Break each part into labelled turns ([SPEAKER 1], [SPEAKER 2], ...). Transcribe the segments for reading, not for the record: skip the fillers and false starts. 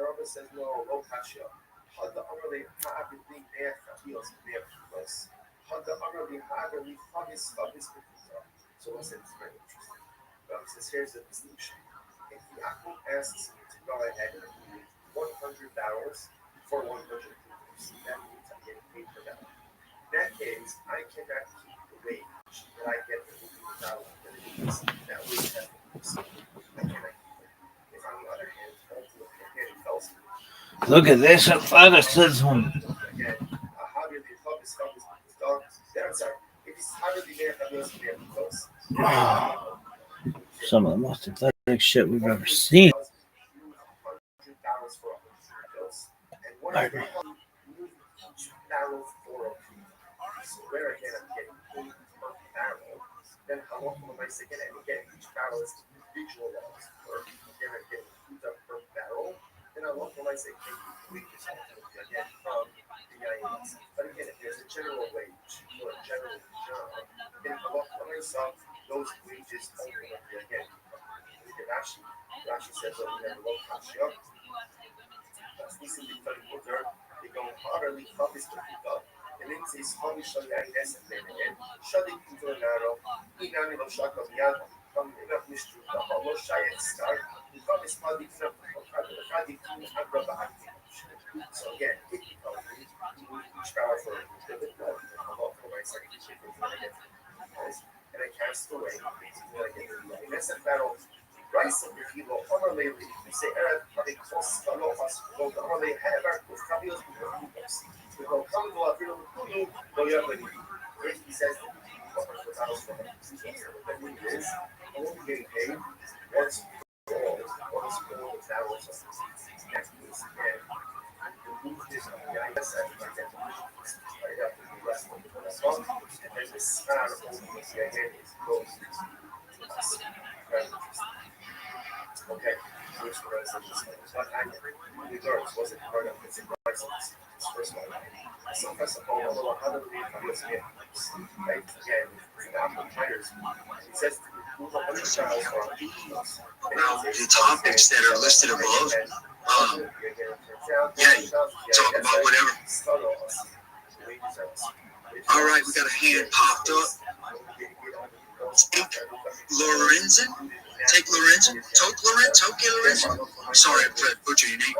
[SPEAKER 1] Rabbi says no, no kasha. Had the Amrli Ha'abi Ne'er Chavios Ne'er Chivos. Had the Amrli Ha'abi Chavis Chavis B'Kufa. So I said it's very interesting. Rabbi says here's the distinction. If Yaakov asks me to go ahead and move 100 barrels for 100 cubics, that means I'm getting paid per barrel. In that case, I cannot keep the wage that I get for moving the barrel that it is. That wage has to be received. I cannot keep it. If on the other hand, ultimately, again, he tells me,
[SPEAKER 2] Look at this. Her father says one.
[SPEAKER 1] again, how do you help his dog? I'm sorry. If it's how do you have those close?
[SPEAKER 2] Some of the most athletic shit we've ever seen.
[SPEAKER 1] $100 for 100 pills, and one
[SPEAKER 2] Pardon.
[SPEAKER 1] move each barrel for a few. So where again I'm getting paid per barrel, then how often am I saying and again each barrel is individualized or again I'm getting food up per barrel, then how often am I saying can you wages ultimately again from the IAS. But again if there's a general wage or a general job, then how often am I saying those wages ultimately again look at Rashi says that we have a low kasha. Das wissen die von Mutter, die gehen harderlich Chavis B'Kufa, and then says Chavis Shali Aines and then again, Shali Kufa Naro, Inani Lo Shaka Miyad, from Enough Mishtu, Lo Shayek Star, Chavis Madi from Chadi Kum Agra Ba'ati. So again, typically, each barrel for a bit more than a lot for my second chicken and I cast away, basically I get the Aines and barrel. Rice of the kilo, Honorly, we say, Arabic cost a lot of us, go to Honorly, Havar, with Cabios, we go come to a film, Kulu, go Yabani. First, he says, the house for him. That means is, only getting paid once for all the towers of the next piece again. The move is on the IS and the identification. Right after the rest of the song, and then the span of the again is goes to us. Very interesting. Okay, which the rest of this was not accurate. Regards wasn't part of its license. Its first one. So first of all, although how do we right? Again, the Apple tires. It says to move 100 miles for
[SPEAKER 3] Now, the topics that are listed above, talk about whatever. All right, we got a hand popped up. Lorenzen? Take Lorenzen? Toke Lorenzen? Sorry if I butchered your name.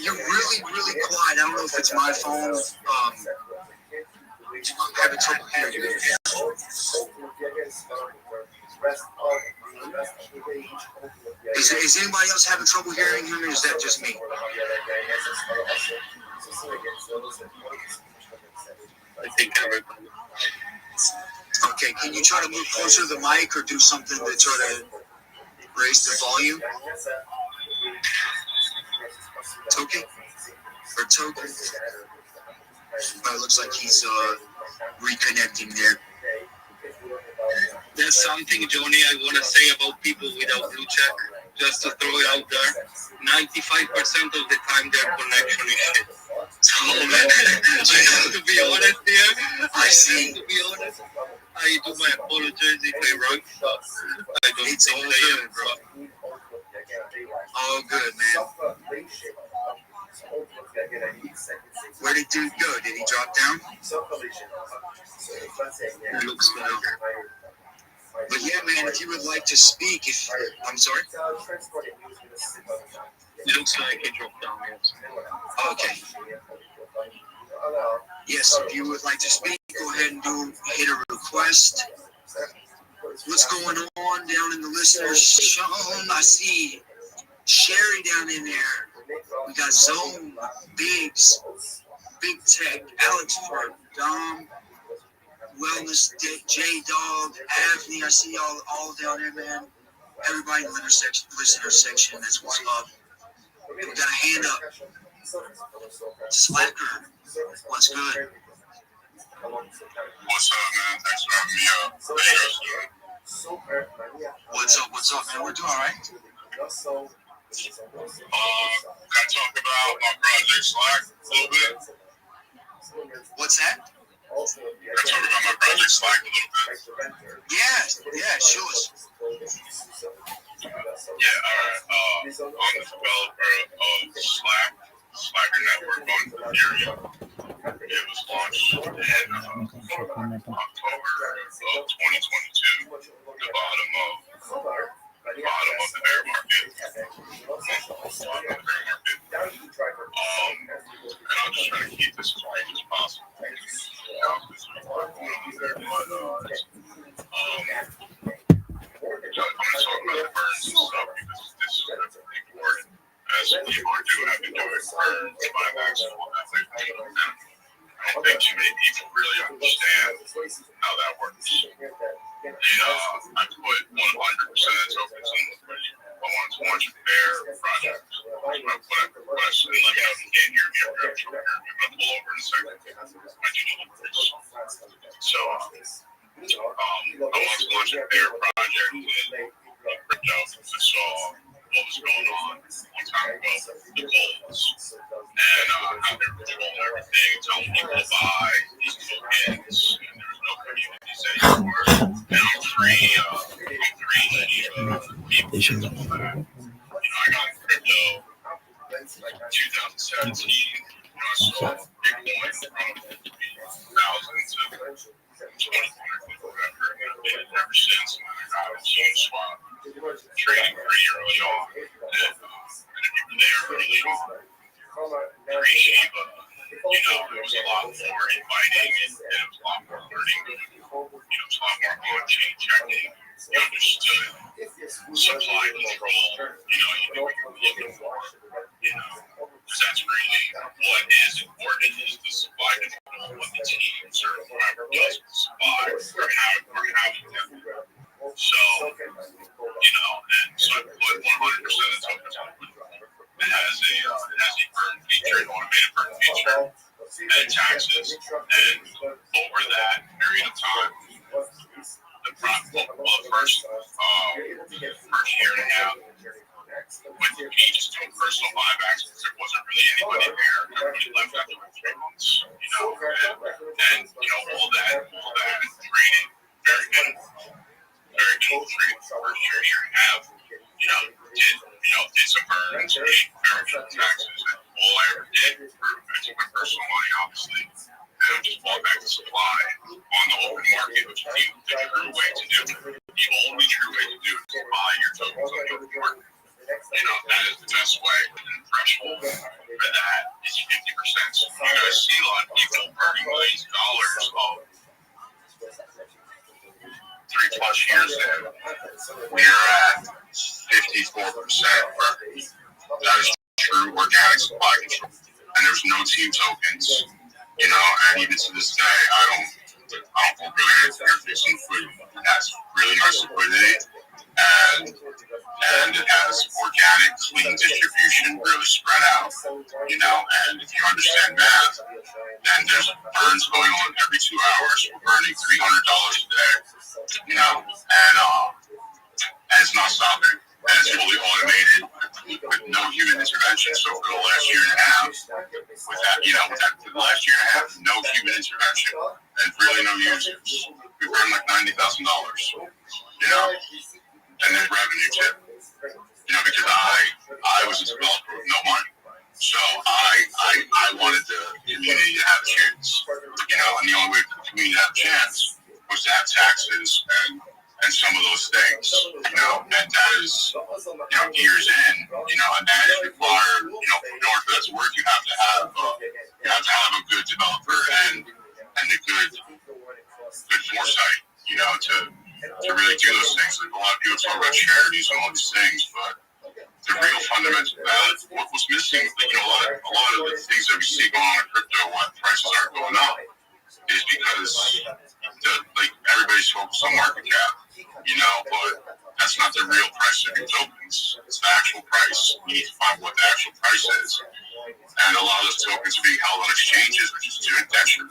[SPEAKER 3] You're really, really quiet. I don't know if it's my phone. I'm having trouble hearing you. Is anybody else having trouble hearing him, or is that just me?
[SPEAKER 4] I think everybody.
[SPEAKER 3] Okay, can you try to move closer to the mic or do something to try to raise the volume? Toke? Or Toke? Well, it looks like he's reconnecting there.
[SPEAKER 4] There's something, Johnny, I want to say about people without blue check, just to throw it out there. 95% of the time their connection is shit.
[SPEAKER 3] Oh, man.
[SPEAKER 4] I have to be honest here.
[SPEAKER 3] I see.
[SPEAKER 4] To be honest, I do my apologies if I wrong, but I don't
[SPEAKER 3] It's
[SPEAKER 4] think
[SPEAKER 3] all
[SPEAKER 4] I am
[SPEAKER 3] good,
[SPEAKER 4] wrong.
[SPEAKER 3] Oh, good, man. Where did dude go? Did he drop down?
[SPEAKER 4] It looks like.
[SPEAKER 3] But yeah, man, if you would like to speak, I'm sorry?
[SPEAKER 4] It looks like it dropped down, yes.
[SPEAKER 3] Okay. Yes, if you would like to speak, go ahead and hit a request. What's going on down in the listeners? Sean, I see Sherry down in there. We got Zone, Biggs, Big Tech, Alex Ford, Dom, Wellness, J-Dog, Avni. I see all down there, man. Everybody in the listener section, that's what's up. We got a hand up. Slacker, what's good?
[SPEAKER 4] What's up, man? Thanks for having me out. How you guys doing?
[SPEAKER 3] What's up, man? We're doing all right.
[SPEAKER 4] Can I talk about my project Slack a little bit?
[SPEAKER 3] What's that?
[SPEAKER 4] talk about my project Slack a little bit.
[SPEAKER 3] Yeah, sure.
[SPEAKER 4] Yeah, I'm the developer of Slacker Network on Ethereum. It was launched in October of 2022, the bottom of the bear market. And I'm just trying to keep this as brief as possible. There's a lot going on there, but I'm going to talk about the burns and stuff because this is important. As people have been doing burns, buybacks, and all that type of thing. I don't think too many people really understand how that works. And I put 100% of tokens in liquidity. I wanted to launch a bear project. When I let me know if you can't hear me, I'm going to pull over in a second. I do need liquidity. So I wanted to launch a bear project in crypto because I saw what was going on long time ago with the bulls. And how they were controlling everything, telling people to buy these tokens, and there was no communities anymore. And I'm three people that, I got into crypto in 2017. I saw Bitcoin from 3,000 to 2,400 or whatever, and I've been ever since. And I got a huge swap trading pretty early on. And if you were there early on, pre-Shiba, there was a lot more inviting and it was a lot more learning. It was a lot more on-chain checking. You understood supply control. You know what you're looking for. Because that's really what is important is the supply control, what the teams or whoever does with supply or having them. So, and so I put 100% of tokens on it. It has a burn feature, an automated burn feature, and taxes. And over that period of time, the first year and a half, with me just doing personal buybacks because there wasn't really anybody there. Everybody left after 3 months, and all that trading, very good trading for the first year and a half. Did some burns, paid very good taxes, and all I ever did I took my personal money, obviously, and I just bought back the supply on the open market, which is the true way to do it. The only true way to do it is buy your tokens on the open market. That is the best way. And the threshold for that is 50%. So you guys see a lot of people burning millions of dollars of 3+ years in. We're at 54%. That is true organic supply control. And there's no team tokens, and even to this day, I don't feel really interface in liquidity. It has really nice liquidity, and it has organic, clean distribution, really spread out, and if you understand math, then there's burns going on every 2 hours. We're burning $300 a day, and it's not stopping. And it's fully automated with no human intervention. So for the last year and a half, for the last year and a half, no human intervention and really no users. We burned like $90,000, and then revenue too. Because I was a developer with no money. So I wanted the community to have a chance. And the only way for the community to have a chance was to have taxes and some of those things, and that is, years in, and that is required, in order for that to work, you have to have a good developer and a good foresight, to really do those things. Like a lot of people talk about charities and all these things, but the real fundamental value, what was missing, a lot of the things that we see going on in crypto, why prices aren't going up, is because everybody's focused on market cap, but that's not the real price of your tokens. It's the actual price. You need to find what the actual price is. And a lot of those tokens are being held on exchanges, which is due indenture.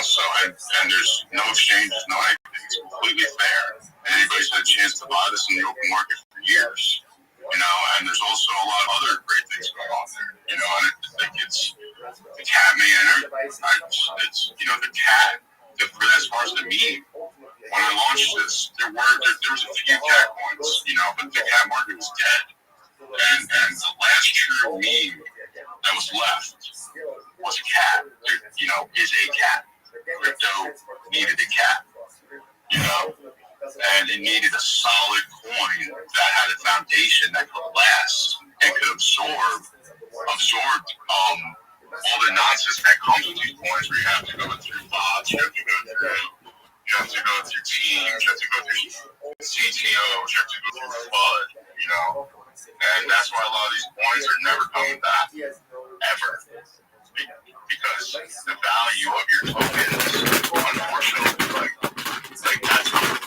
[SPEAKER 4] So and there's no exchanges, no anything. It's completely fair. And anybody's had a chance to buy this in the open market for years. And there's also a lot of other great things going on there. And I think it's the cat manor. It's the cat. As far as the meme, when I launched this, there was a few cat coins, but the cat market was dead. And the last true meme that was left was a cat. Is a cat. Crypto needed a cat, and it needed a solid coin that had a foundation that could last and could absorb all the nonsense that comes with these coins, where you have to go through bots, you have to go through teams, you have to go through CTOs, you have to go through FUD, and that's why a lot of these coins are never coming back, ever, because the value of your tokens, unfortunately,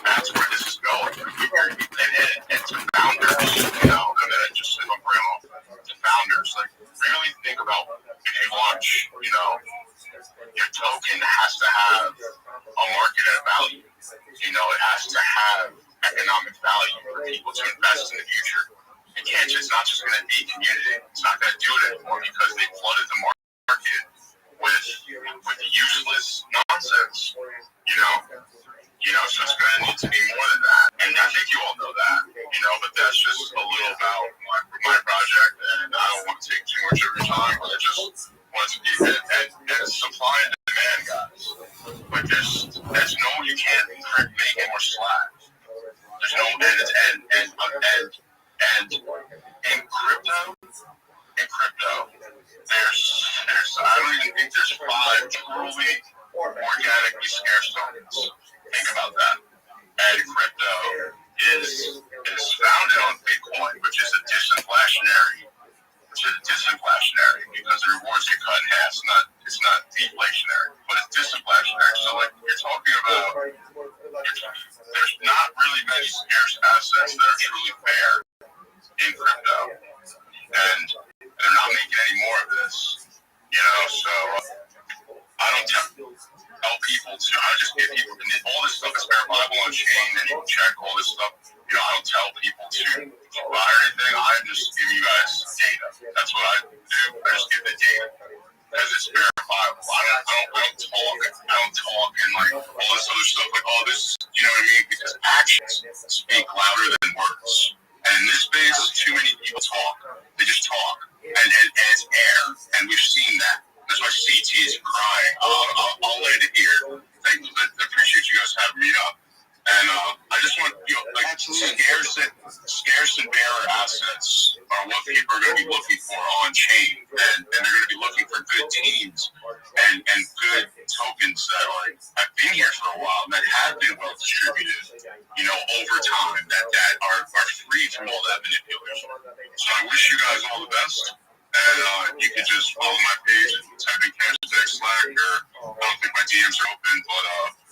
[SPEAKER 4] that's where this is going. And to founders, and then just if I'm bringing off to founders, really think about if you launch, your token has to have a market at value. It has to have economic value for people to invest in the future. It's not just going to be community. It's not going to do it anymore because they flooded the market with useless nonsense. So it's going to need to be more than that. And I think you all know that, but that's just a little about my project, and I don't want to take too much of your time, but I just want to be and supply and demand, guys. You can't make it more slack. There's no and in crypto, there's I don't even think there's 5 truly organically scarce tokens. Think about that. And crypto is founded on Bitcoin, which is a disinflationary because the rewards get cut in half. It's not deflationary, but it's disinflationary. So you're talking about, there's not really many scarce assets that are truly fair in crypto, and they're not making any more of this. So I don't tell people to. I just give people all this stuff is verifiable on chain, and you can check all this stuff. I don't tell people to buy anything. I just give you guys data. That's what I do. I just give the data because it's verifiable. I don't talk and all this other stuff this. Because actions speak louder than words. And in this space, too many people talk. They just talk, and it's air, and we've seen that. That's why CT is crying. I'll land it here. Thank you. I appreciate you guys having me up. And I just want scarce and bearer assets are what people are going to be looking for on chain, and they're going to be looking for good teams and good tokens that have been here for a while, that have been well distributed, over time, that are free from all that manipulation. So I wish you guys all the best. And you can just follow my page and type in hashtag Slack, or I don't think my DMs are open, but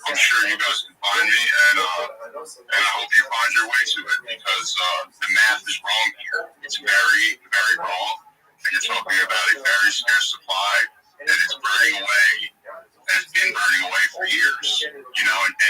[SPEAKER 4] I'm sure you guys can find me, and I hope you find your way to it, because the math is wrong here. It's very, very wrong, and you're talking about a very scarce supply, and it's burning away, and it's been burning away for years, and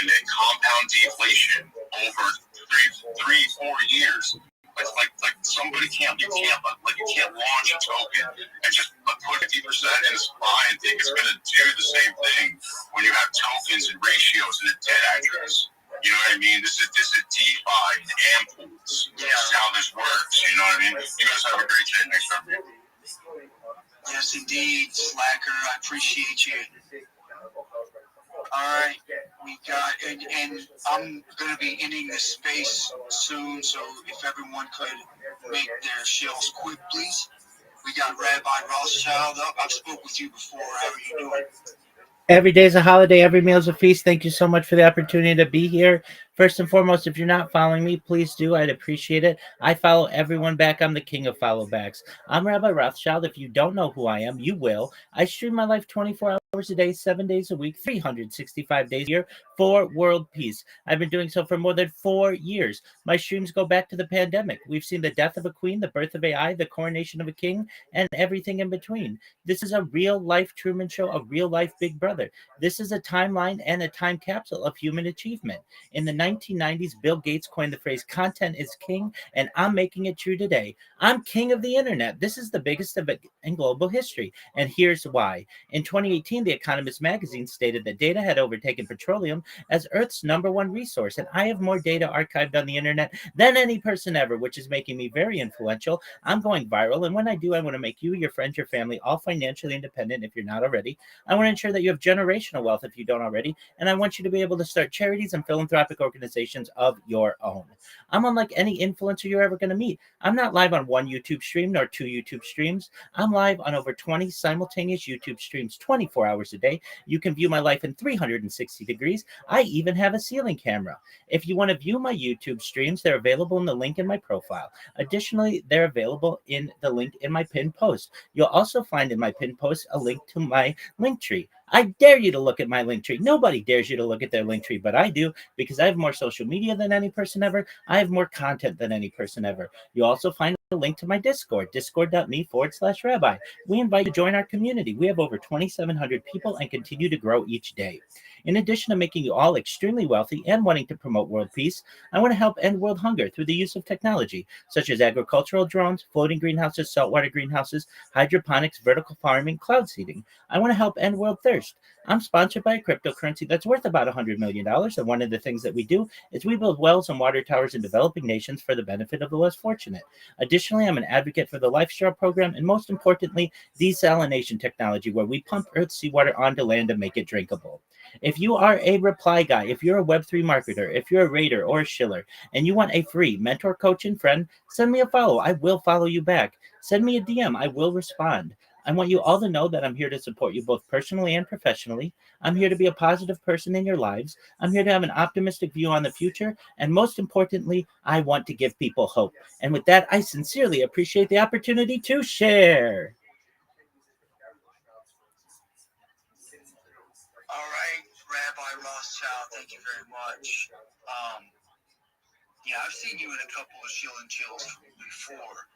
[SPEAKER 4] then compound deflation over 3-4 years. Like somebody you can't launch a token and just put 50% in the supply and think it's going to do the same thing when you have tokens and ratios and a dead address. You know what I mean? This is DeFi and AMP pools. This is how this works. You know what I mean? You guys have a great day. Thanks for having me.
[SPEAKER 3] Yes, indeed, Slacker. I appreciate you. All right, we got, and I'm going to be ending this space soon, so if everyone could make their shells quick, please. We got Rabbi Rothschild up. I've spoke with you before. How are you doing?
[SPEAKER 2] Every day is a holiday. Every meal is a feast. Thank you so much for the opportunity to be here. First and foremost, if you're not following me, please do. I'd appreciate it. I follow everyone back. I'm the king of follow backs. I'm Rabbi Rothschild. If you don't know who I am, you will. I stream my life 24 hours a day, 7 days a week, 365 days a year for world peace. I've been doing so for more than 4 years. My streams go back to the pandemic. We've seen the death of a queen, the birth of AI, the coronation of a king, and everything in between. This is a real life Truman Show, a real life Big Brother. This is a timeline and a time capsule of human achievement. In the 1990s, Bill Gates coined the phrase content is king, and I'm making it true today. I'm king of the internet. This is the biggest event in global history, and here's why. In 2018, The Economist magazine stated that data had overtaken petroleum as Earth's number one resource, and I have more data archived on the internet than any person ever, which is making me very influential. I'm going viral, and when I do, I want to make you, your friends, your family all financially independent if you're not already. I want to ensure that you have generational wealth if you don't already, and I want you to be able to start charities and philanthropic organizations of your own. I'm unlike any influencer you're ever going to meet. I'm not live on one YouTube stream nor two YouTube streams. I'm live on over 20 simultaneous YouTube streams 24 hours a day. You can view my life in 360 degrees. I even have a ceiling camera. If you want to view my YouTube streams, they're available in the link in my profile. Additionally, they're available in the link in my pinned post. You'll also find in my pinned post a link to my link tree. I dare you to look at my link tree. Nobody dares you to look at their link tree, but I do because I have more social media than any person ever. I have more content than any person ever. You'll also find a link to my Discord, discord.me/rabbi. We invite you to join our community. We have over 2,700 people and continue to grow each day. In addition to making you all extremely wealthy and wanting to promote world peace, I want to help end world hunger through the use of technology, such as agricultural drones, floating greenhouses, saltwater greenhouses, hydroponics, vertical farming, cloud seeding. I want to help end world thirst. I'm sponsored by a cryptocurrency that's worth about $100 million, and one of the things that we do is we build wells and water towers in developing nations for the benefit of the less fortunate. Additionally, I'm an advocate for the Life Straw program, and most importantly, desalination technology, where we pump Earth's seawater onto land to make it drinkable. If you are a reply guy, if you're a Web3 marketer, if you're a raider or a shiller, and you want a free mentor, coach, and friend, send me a follow. I will follow you back. Send me a DM. I will respond. I want you all to know that I'm here to support you both personally and professionally. I'm here to be a positive person in your lives. I'm here to have an optimistic view on the future. And most importantly, I want to give people hope. And with that, I sincerely appreciate the opportunity to share.
[SPEAKER 3] All right, Rabbi Rothschild, thank you very much. Yeah, I've seen you in a couple of Shill and Chills before.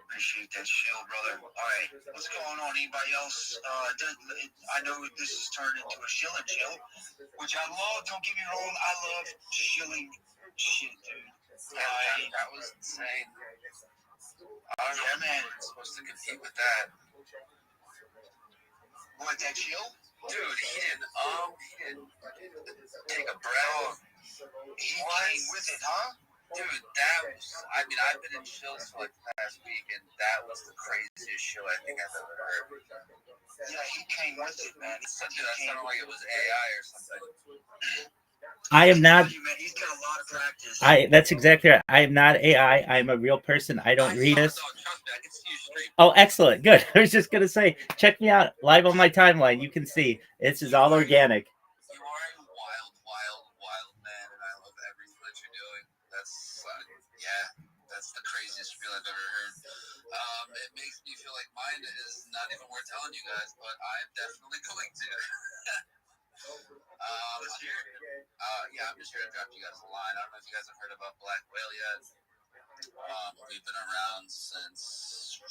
[SPEAKER 3] Appreciate that shill, brother. All right, what's going on? Anybody else? I know this has turned into a shill and chill, which I love. Don't get me wrong, I love shilling shit, dude.
[SPEAKER 5] That was insane. I don't know, man. It's supposed to compete with that.
[SPEAKER 3] What, that chill?
[SPEAKER 5] Dude, he didn't take a breath.
[SPEAKER 3] He came with it, huh?
[SPEAKER 5] Dude, that was, I mean, I've been in shills for like the past week, and that was the craziest shill I think I've ever heard.
[SPEAKER 3] Yeah, he came with it, man.
[SPEAKER 5] That sounded like it was AI or something.
[SPEAKER 2] I am not.
[SPEAKER 3] He's got a lot of practice.
[SPEAKER 2] That's exactly right. I am not AI. I'm a real person. I don't read this.
[SPEAKER 5] Trust me, I can see you straight.
[SPEAKER 2] Oh, excellent. Good. I was just going to say, check me out live on my timeline. You can see this is all organic.
[SPEAKER 5] You are a wild man, and I love everything that you're doing. That's the craziest spiel I've ever heard. It makes me feel like mine is not even worth telling you guys, but I'm definitely going to. Let's hear it. I'm just here to drop you guys a line. I don't know if you guys have heard about Black Whale yet. We've been around since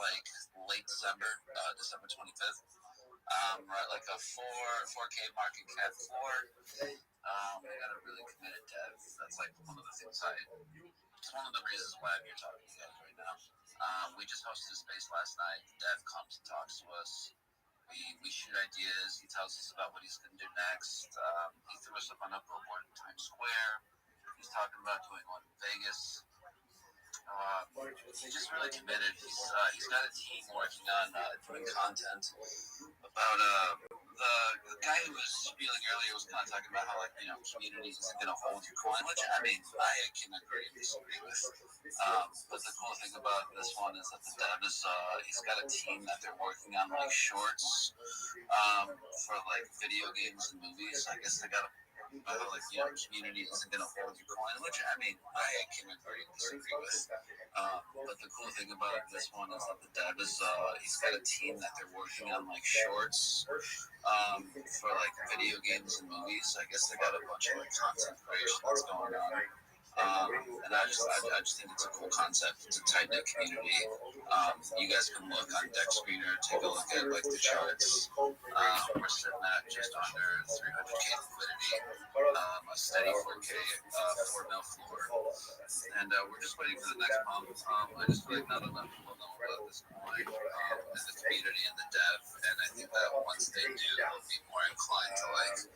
[SPEAKER 5] like late December, December 25th. We're at like a 4K market cap floor. We got a really committed dev. That's like one of the things it's one of the reasons why I'm here talking to you guys right now. We just hosted a space last night. The dev comes and talks to us. We shoot ideas. He tells us about what he's going to do next. He threw us up on a billboard in Times Square. He's talking about doing one in Vegas. He's just really committed. He's got a team working on doing content about the guy who was spieling earlier was kind of talking about how community isn't going to hold your coin, which I mean I can agree and disagree with. But the cool thing about this one is that the dev is he's got a team that they're working on like shorts for like video games and movies. I guess they got community isn't going to hold your coin, which I mean I can agree and disagree with. But the cool thing about this one is that the dev is he's got a team that they're working on like shorts for like video games and movies. I guess they got a bunch of like content creation that's going on. And I just think it's a cool concept. It's a tight knit community. You guys can look on Deck Screener, take a look at like the charts. We're sitting at just under 300K liquidity, a steady 4K, 4 mil floor, and we're just waiting for the next pump. I just feel like not enough people know about this coin in the community and the dev, and I think that once they do, they'll be more inclined to like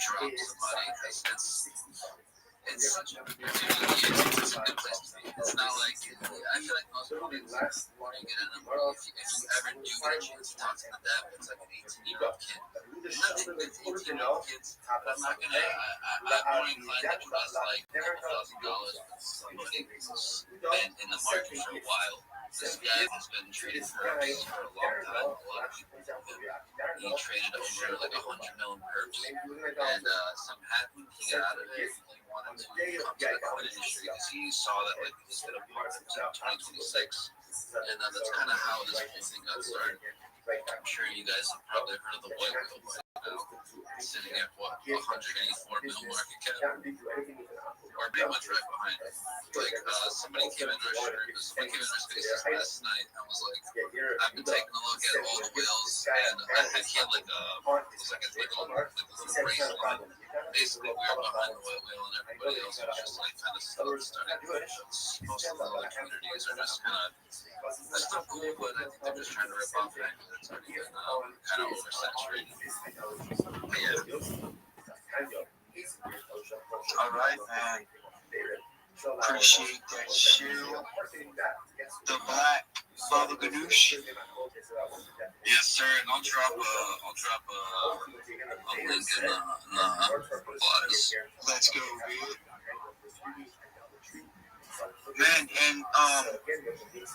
[SPEAKER 5] drop some money because it's such a good it's a good place to be. It's not like I feel like most coins when you get in them, if you ever do get a chance to talk to the dev, it's like an 18-year-old kid. I'm not taking the 18-year-old kids, but I'm not gonna. I'm more inclined to invest like $1,000 with somebody who's been in the market for a while. This guy has been trading perps for a long time. A lot of people know him. He traded over like 100 million perps, and something happened. He got out of it. He wanted to come to the coin industry because he saw that like he was going to part in 2026, and that's kind of how this whole thing got started. I'm sure you guys have probably heard of the white whale by now, sitting at what 184 mil market cap. Or pretty much right behind it. Like somebody came into our spaces last night and was like, I've been taking a look at all the whales, and he had like it was like a little race line. Basically, we were behind the white whale, and everybody else was just like kind of starting to push us. Most of the other communities are just kind of, that's still cool, but I think they're just trying to rip off that because it's already been kind of oversaturated. But yeah.
[SPEAKER 3] All right, man. Appreciate that shoe. The black Baba Ganoush.
[SPEAKER 5] Yes, sir. And I'll drop a link in the blogs.
[SPEAKER 3] Let's go, dude. Man, and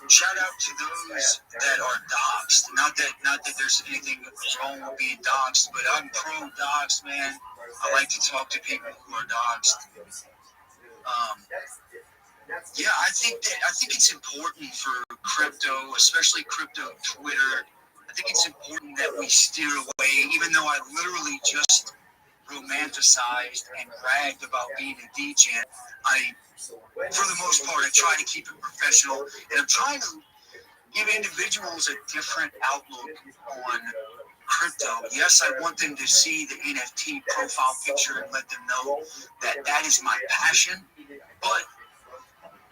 [SPEAKER 3] shout out to those that are doxxed. Not that there's anything wrong with being doxxed, but I'm pro doxxed, man. I like to talk to people who are doxxed. Yeah, I think it's important for crypto, especially crypto Twitter. I think it's important that we steer away, even though I literally just romanticized and bragged about being a degen. For the most part, I try to keep it professional, and I'm trying to give individuals a different outlook on crypto. Yes, I want them to see the NFT profile picture and let them know that is my passion, but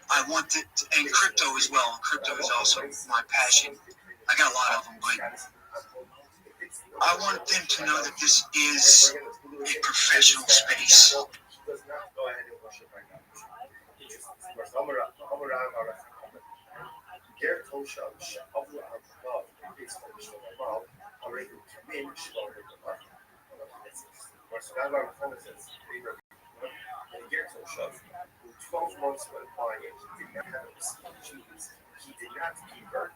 [SPEAKER 3] I want it, and crypto as well. Crypto is also my passion. I got a lot of them, but I want them to know that this is a professional space.
[SPEAKER 1] When 12 months went by and he did not have a species, he did not convert.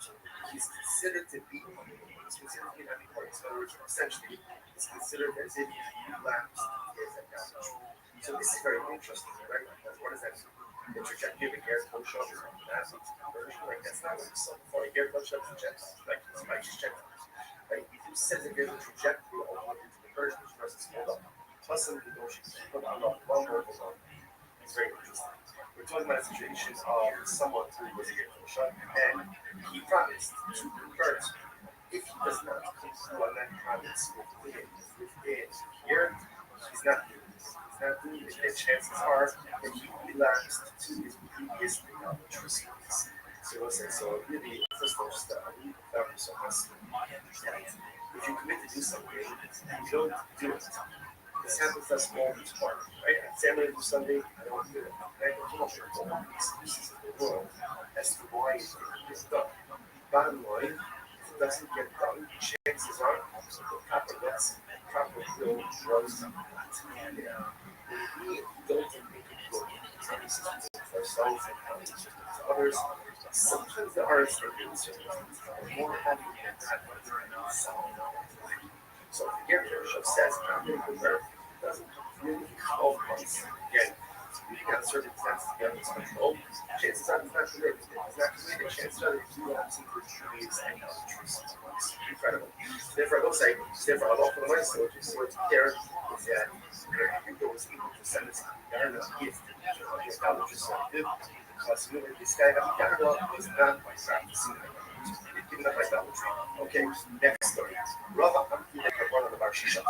[SPEAKER 1] He's considered to be he's considered to be an anti-coin. So in other words, essentially, it's considered as if he relapsed his advantage. So this is very interesting, right? Because what does that mean? The trajectory of a Garrett Show is a massive conversion. Like that's not what it's for a Garrett Show suggests. Like I just checked. Like if you said that there's a trajectory of conversion versus hold up, plus some negotiations, but I'm not one more alone. It's very interesting. We're talking about a situation of someone who was a Garrett Show and he promised to convert. If he does not come through on that promise within here, he's not doing this. He's not doing it. The chances are that he relapsed to his previous choices. So really, first of all, just so much. If you commit to do something, you don't do it. This happens to us all the time, right? I say I'm going to do something, I don't do it. I don't sure all the excuses in the world as to why it's done. Bottom line, if it doesn't get done, chances are the proper bill runs up. And we don't make it good. For ourselves and for others. Sometimes the hardest thing is more happy than not. So if the Garrett Show says I'm going to convert, it doesn't really 12 months. Again, you got circumstances together to control. Chances are it's not good. It's not good. Chances are that you have some good trades and truths. It's incredible. Therefore, I will say, therefore, I'll offer the money, so just Garrett, if that bingo was able to send us a gift. That was just so good because this guy that we got was not my practicing. Given up idolatry. Okay, next story. Rava one of the Bar Shisha.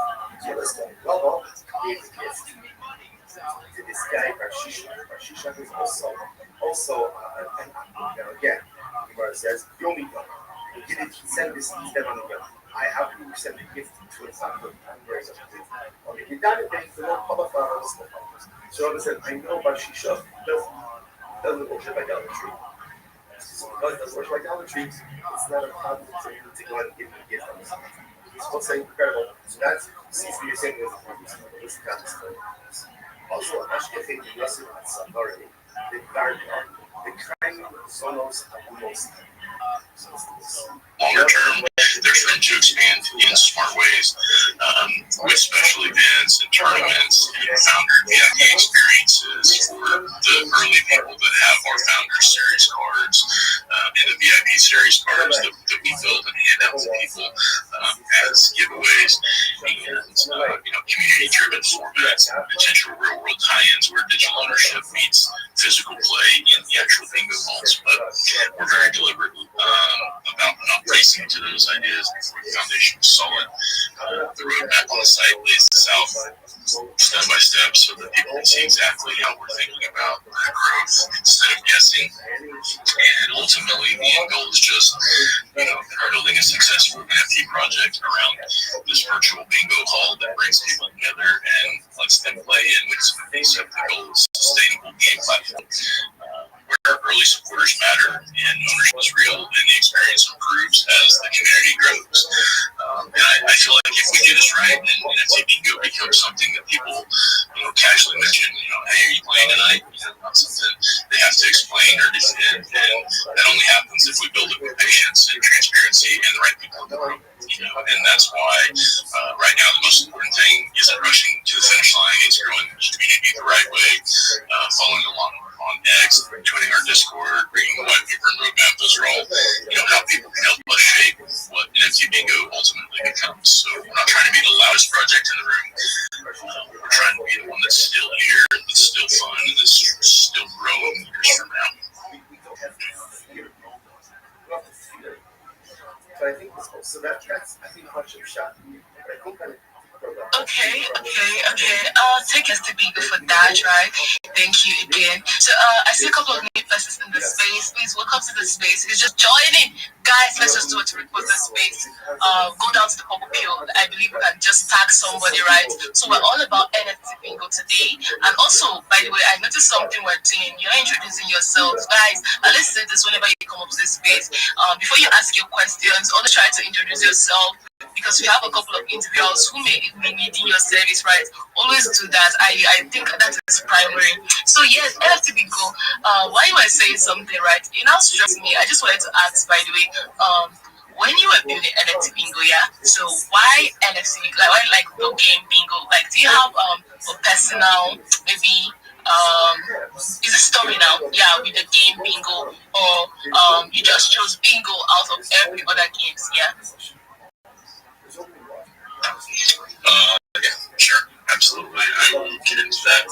[SPEAKER 1] So let's go. Rava gave a gift to this guy Bar Shisha. Bar Shisha is also again, Gemara says, Yomi Yom. He didn't send this instead on the Yom. I have to send a gift to his family. Okay, he done it based on Papa. So Rava said, I know Bar Shisha doesn't worship idolatry. Because does worship idolatry, it's not a problem for you to go ahead and give him a gift on this. It's supposed to say incredible. So that's seems to be the same with this kind of story. Also, Ashkefe the Yosef at Sandori, the Garden, the kind sonos Abunos.
[SPEAKER 4] Longer term, they're trying to expand in smart ways with special events and tournaments and founder VIP experiences for the early people that have our founder series cards and the VIP series cards that we build and hand out to people as giveaways and community-driven formats, potential real-world tie-ins where digital ownership meets physical play in the actual bingo halls. But we're very deliberate about not racing to those ideas before the foundation is solid. The roadmap on the site lays this out step by step so that people can see exactly how we're thinking about that growth instead of guessing. And ultimately, the end goal is just building a successful NFT project around this virtual bingo hall that brings people together and lets them play in with some of these goals, sustainable game platform. Where early supporters matter and ownership is real and the experience improves as the community grows. And I feel like if we do this right, then NFT bingo becomes something that people, casually mention, hey, are you playing tonight? Not something they have to explain or defend. And that only happens if we build it with patience and transparency and the right people in the room. And that's why right now the most important thing isn't rushing to the finish line. It's growing the community the right way, following along on X, joining our Discord, reading the white paper and roadmap. Those are all, how people can help us shape what NFT bingo ultimately becomes. So we're not trying to be the loudest project in the room. We're trying to be the one that's still here, that's still fun, and that's still growing years from now.
[SPEAKER 1] So I think that's much of shot.
[SPEAKER 6] Okay. Take us to Bigo for that, right? Thank you again. So I see a couple of new faces in the space. Please welcome to the space. If you're just joining, guys, let's just do it to repost the space. Go down to the pop-up field. I believe we can just tag somebody, right? So we're all about NFT Bingo today. And also, by the way, I noticed something we're doing. You're introducing yourselves, guys. Let's say this whenever you come up to this space. Before you ask your questions, always try to introduce yourself, because we have a couple of individuals who may be needing your service, right? Always do that. I think that is primary. So yes, NFT Bingo. While you were saying something, right? It now stressed me. I just wanted to ask, by the way, when you were building NFT Bingo, yeah. So why NFT? Why the game Bingo? Do you have a personal maybe? Is a story now? Yeah, with the game Bingo, or you just chose Bingo out of every other games? Yeah.
[SPEAKER 4] Yeah, sure, absolutely. I will get into that.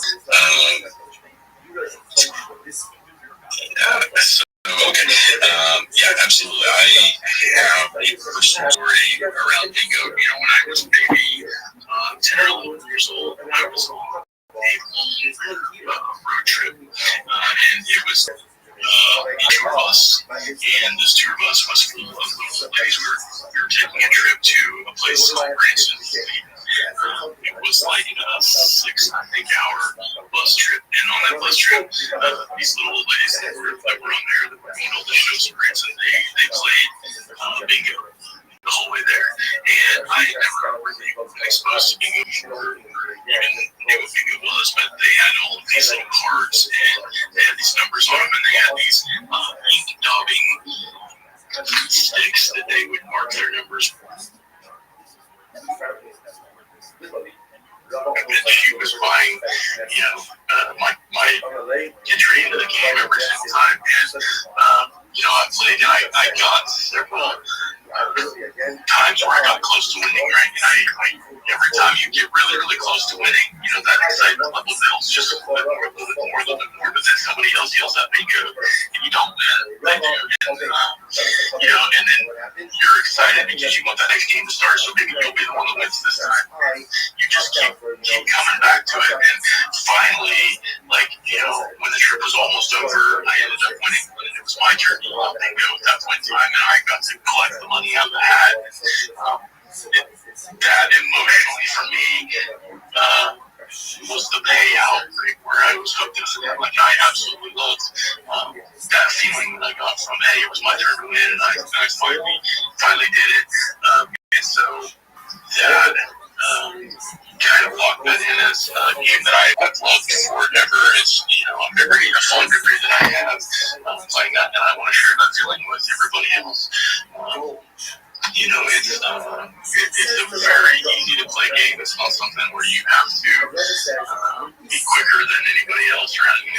[SPEAKER 4] Absolutely. I have a personal story around bingo. When I was maybe 10 or 11 years old, I was on a road trip, and it was a tour bus, and this tour bus was full of little ladies. We were taking a trip to a place called Branson. It was like a 6-hour bus trip, and on that bus trip, these little old ladies that were on there that were going to all the shows in Branson, they played bingo the whole way there. And I had never really been exposed to bingo before, or even knew what bingo was, but they had all of these little cards, and they had these numbers on them, and they had these ink daubing sticks that they would mark their numbers with. And she was buying, my entry into the game every single time, and I played, and I got several times where I got close to winning, right? And every time you get really, really close to bingo and you don't win, they do. And then you're excited because you want that next game to start, so maybe you'll be the one that wins this time. You just keep coming back to it, and finally, when the trip was almost over, I ended up winning. It was my turn to bingo at that point in time, and I got to collect the money out of the hat. That emotionally for me was the payout, right, where I was hooked into that. Like, I absolutely loved that feeling that I got from, hey, it was my turn to win, and I finally did it. And so that kind of locked that in as a game that I've loved forever. It's, a fond memory that I have playing that, and I want to share that feeling with everybody else. It's a very easy to play game. It's not something where you have to be quicker than anybody else around you.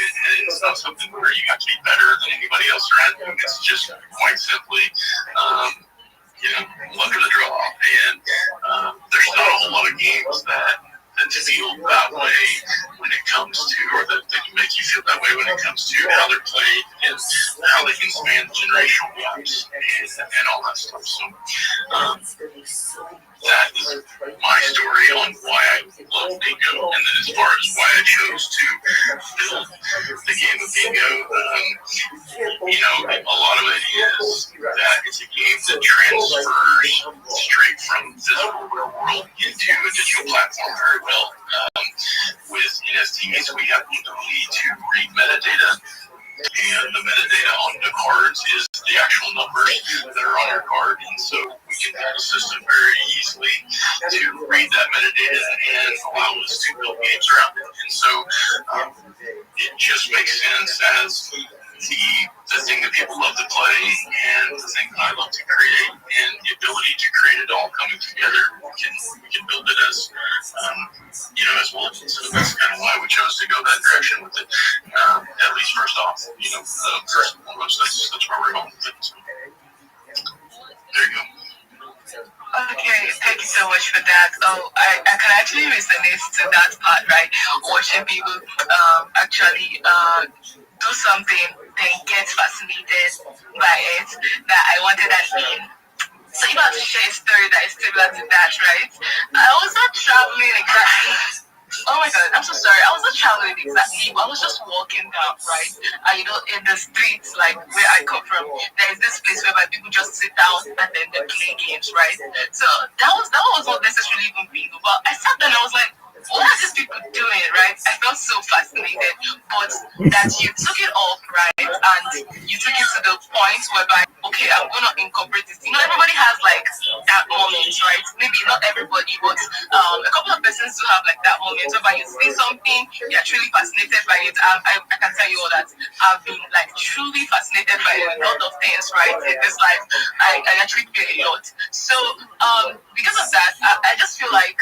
[SPEAKER 4] It's not something where you have to be better than anybody else around you. It's just quite simply, luck of the draw. And there's not a whole lot of games that feel that way when it comes to, or that can make you feel that way when it comes to how they're played and how they can span generational gaps and all that stuff. So that is my story on why I love bingo, and then as far as why I chose to build the game of bingo, a lot of it is that it's a game that transfers straight from physical real world into a digital platform very well. With NFTs, we have the ability to read metadata, and the metadata on the cards is the actual numbers that are on your card, and so we can build a system very easily to read that metadata and allow us to build games around it. And so it just makes sense as the thing that people love to play and the thing that I love to create, and the ability to create it all coming together. We can build it as as well. So that's kind of why we chose to go that direction with it. At least first off, first and foremost, that's where we're going with it. So, there you go.
[SPEAKER 6] Okay, thank you so much for that. I can actually resonate to that part, right? Watching people actually do something, then get fascinated by it, that I wanted that in. So you have to share a story that is similar to that, right? I was not traveling exactly. Oh my God, I'm so sorry. I was not traveling exactly. I was just walking down, right? And in the streets, like where I come from, there is this place where people just sit down and then they play games, right? So that was not necessarily even bingo, but I sat there and I was like, what are these people doing, right? I felt so fascinated, but that you took it off, right, and you took it to the point whereby, okay, I'm gonna incorporate this. Everybody has like that moment, right? Maybe not everybody, but a couple of persons do have like that moment whereby you see something, you're truly fascinated by it. I can tell you all that I've been like truly fascinated by a lot of things, right? In this life, I actually feel a lot. So because of that, I just feel like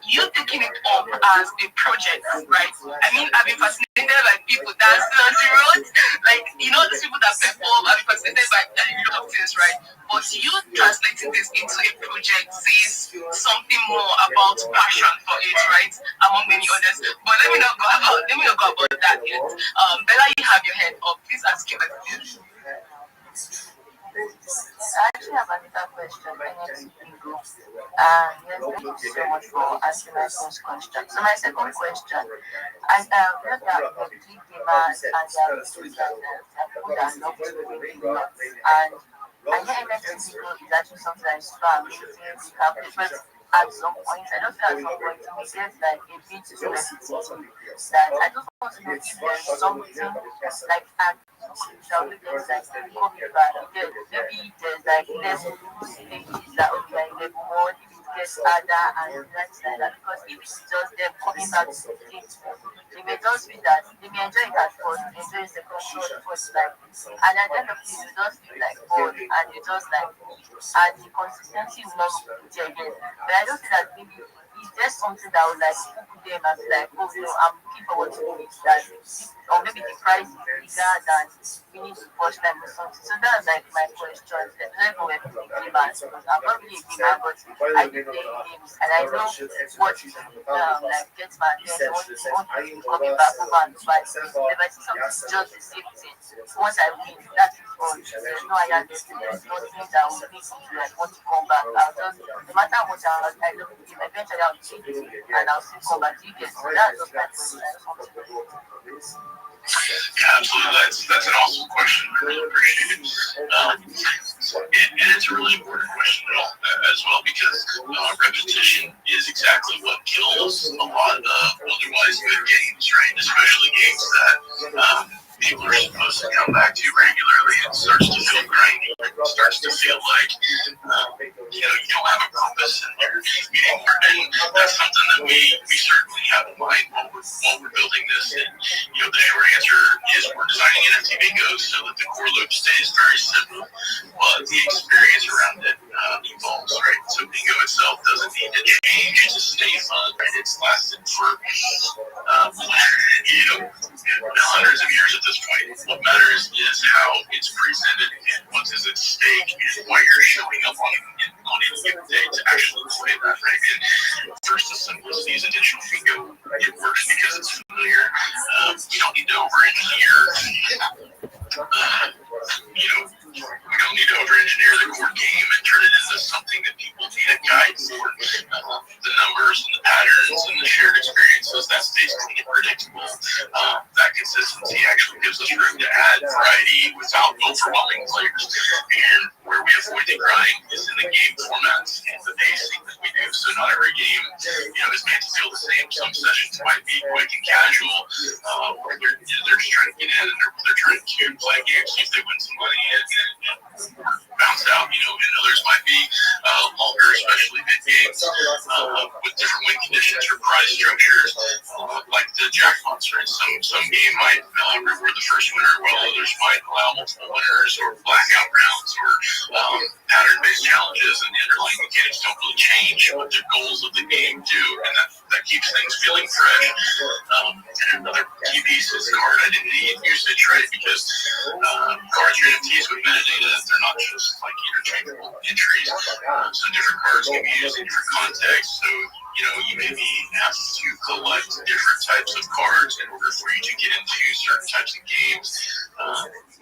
[SPEAKER 6] you taking it up as a project, right? I mean, I've been fascinated by people dancing on the road, like these people that perform. I've been fascinated by a lot of things, right? But you translating this into a project says something more about passion for it, right? Among many others. But let me not go about that yet. Bella, you have your head up. Please ask your question.
[SPEAKER 7] I actually have another question related to bingo. Yes, thank you so much for asking my first question. So my second question, I read that the big gamers and their people that love to win lots, and I know NFT bingo is actually something that is so amazing. We can play, but at some point, I don't feel at some point it gets like a bit too repetitive. That I just want to know if there's something like an shall we just like COVID back, maybe there's like less stages that okay, like more if it gets harder and that's like that, because if it's just them coming back to the stage, they may just feel that they may enjoy it at first, enjoy the control first, like, and at the end of the day they just feel like bored and they just like, and the consistency will not be there again. But I don't feel that maybe is there something that would like hook them and be like, oh no, I'm looking forward to it, that or maybe the price is bigger than finish the first time or something. So that's like my question. Let's go with the gamers because I'm not really a gamer, but I do play games and I know what like gets my attention, what coming back over and over. If I see something just the same thing, once I win, that is all. There's no higher destiny, there's nothing that will make me like want to come back. I'll just, no matter how much I love the game, eventually I'll change it and I'll still come back to it. So that's just my question.
[SPEAKER 4] Yeah, absolutely. That's an awesome question. I really appreciate it. And it's a really important question as well because repetition is exactly what kills a lot of otherwise good games, right? Especially games that people are supposed to come back to regularly. It starts to feel grindy. It starts to feel like you don't have a purpose in your anymore. And that's something that we certainly have in mind while we're building this. And the short answer is we're designing NFT bingos so that the core loop stays very simple, but the experience around it evolves, right? So bingo itself doesn't need to change to stay fun, right? It's lasted for hundreds of years at this point. What matters is how it's presented and what is at stake and why you're showing up on any given day to actually play that, right? And first, the simplicity is additional bingo. It works because it's familiar. You don't need to over-engineer. We don't need to over-engineer the core game and turn it into something that people need a guide for. The numbers and the patterns and the shared experiences, that's basically predictable. That consistency actually gives us room to add variety without overwhelming players. And where we avoid the grind is in the game formats and the pacing that we do. So not every game, is meant to feel the same. Some sessions might be quick and casual, where they're just trying to get in and they're trying to play games, see if they win some money and bounce out. And others might be longer, especially mid games, with different win conditions or prize structures, like the jackpots. Right? Some game might reward the first winner, while others might allow multiple winners or blackout rounds or pattern-based challenges, and the underlying mechanics don't really change, but the goals of the game do, and that keeps things feeling fresh. And another key piece is card identity and usage, right? Because cards are NFTs with metadata. They're not just like interchangeable entries. So different cards can be used in different contexts. So you may be asked to collect different types of cards in order for you to get into certain types of games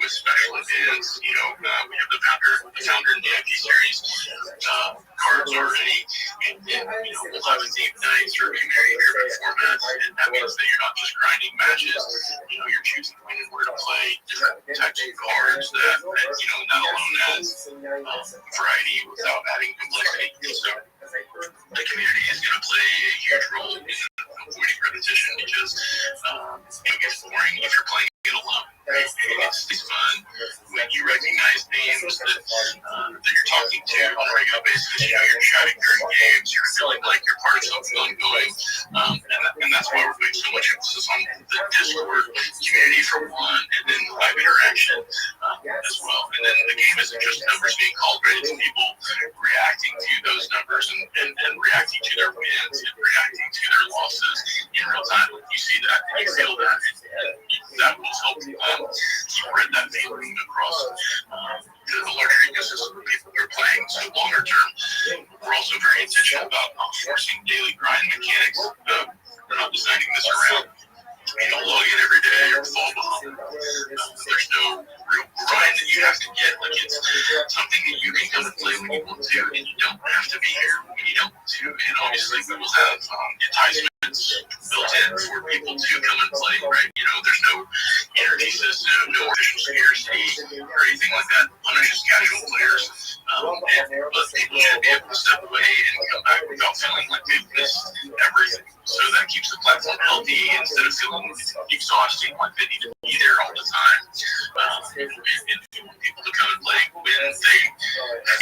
[SPEAKER 4] with special events. We have the founder and VIP series cards already, and we'll have a theme nights or community-driven formats, and that means that you're not just grinding matches. You're choosing when and where to play different types of cards that not alone adds variety without adding complexity. So the community is going to play a huge role in avoiding repetition because it gets boring if you're playing it alone. Right? It's fun when you recognize names that you're talking to on a regular basis. You're chatting during games. You're feeling like you're part of something ongoing, and that's why we're putting so much emphasis on the Discord community for one, and then the live interaction as well. And then the game isn't just numbers being called, right? It's people reacting to those numbers and reacting to their wins and reacting to their losses in real time. You see that and you feel that, and that will help spread that feeling across the larger ecosystem of people who are playing. So longer term, we're also very intentional about not forcing daily grind mechanics. We're not designing this around log in every day or fall behind. There's no real grind that you have to get. Like it's something that you can come and play when you want to, and you don't have to be here when you don't want to. And obviously, we will have enticements built in for people to come and play. Right? There's no energy system, no artificial scarcity or anything like that. Punishes casual players, but people should be able to step away and come back without feeling like they've missed everything. So that keeps the platform healthy instead of feeling exhausting, like they need to be there all the time. And we want people to come and play when they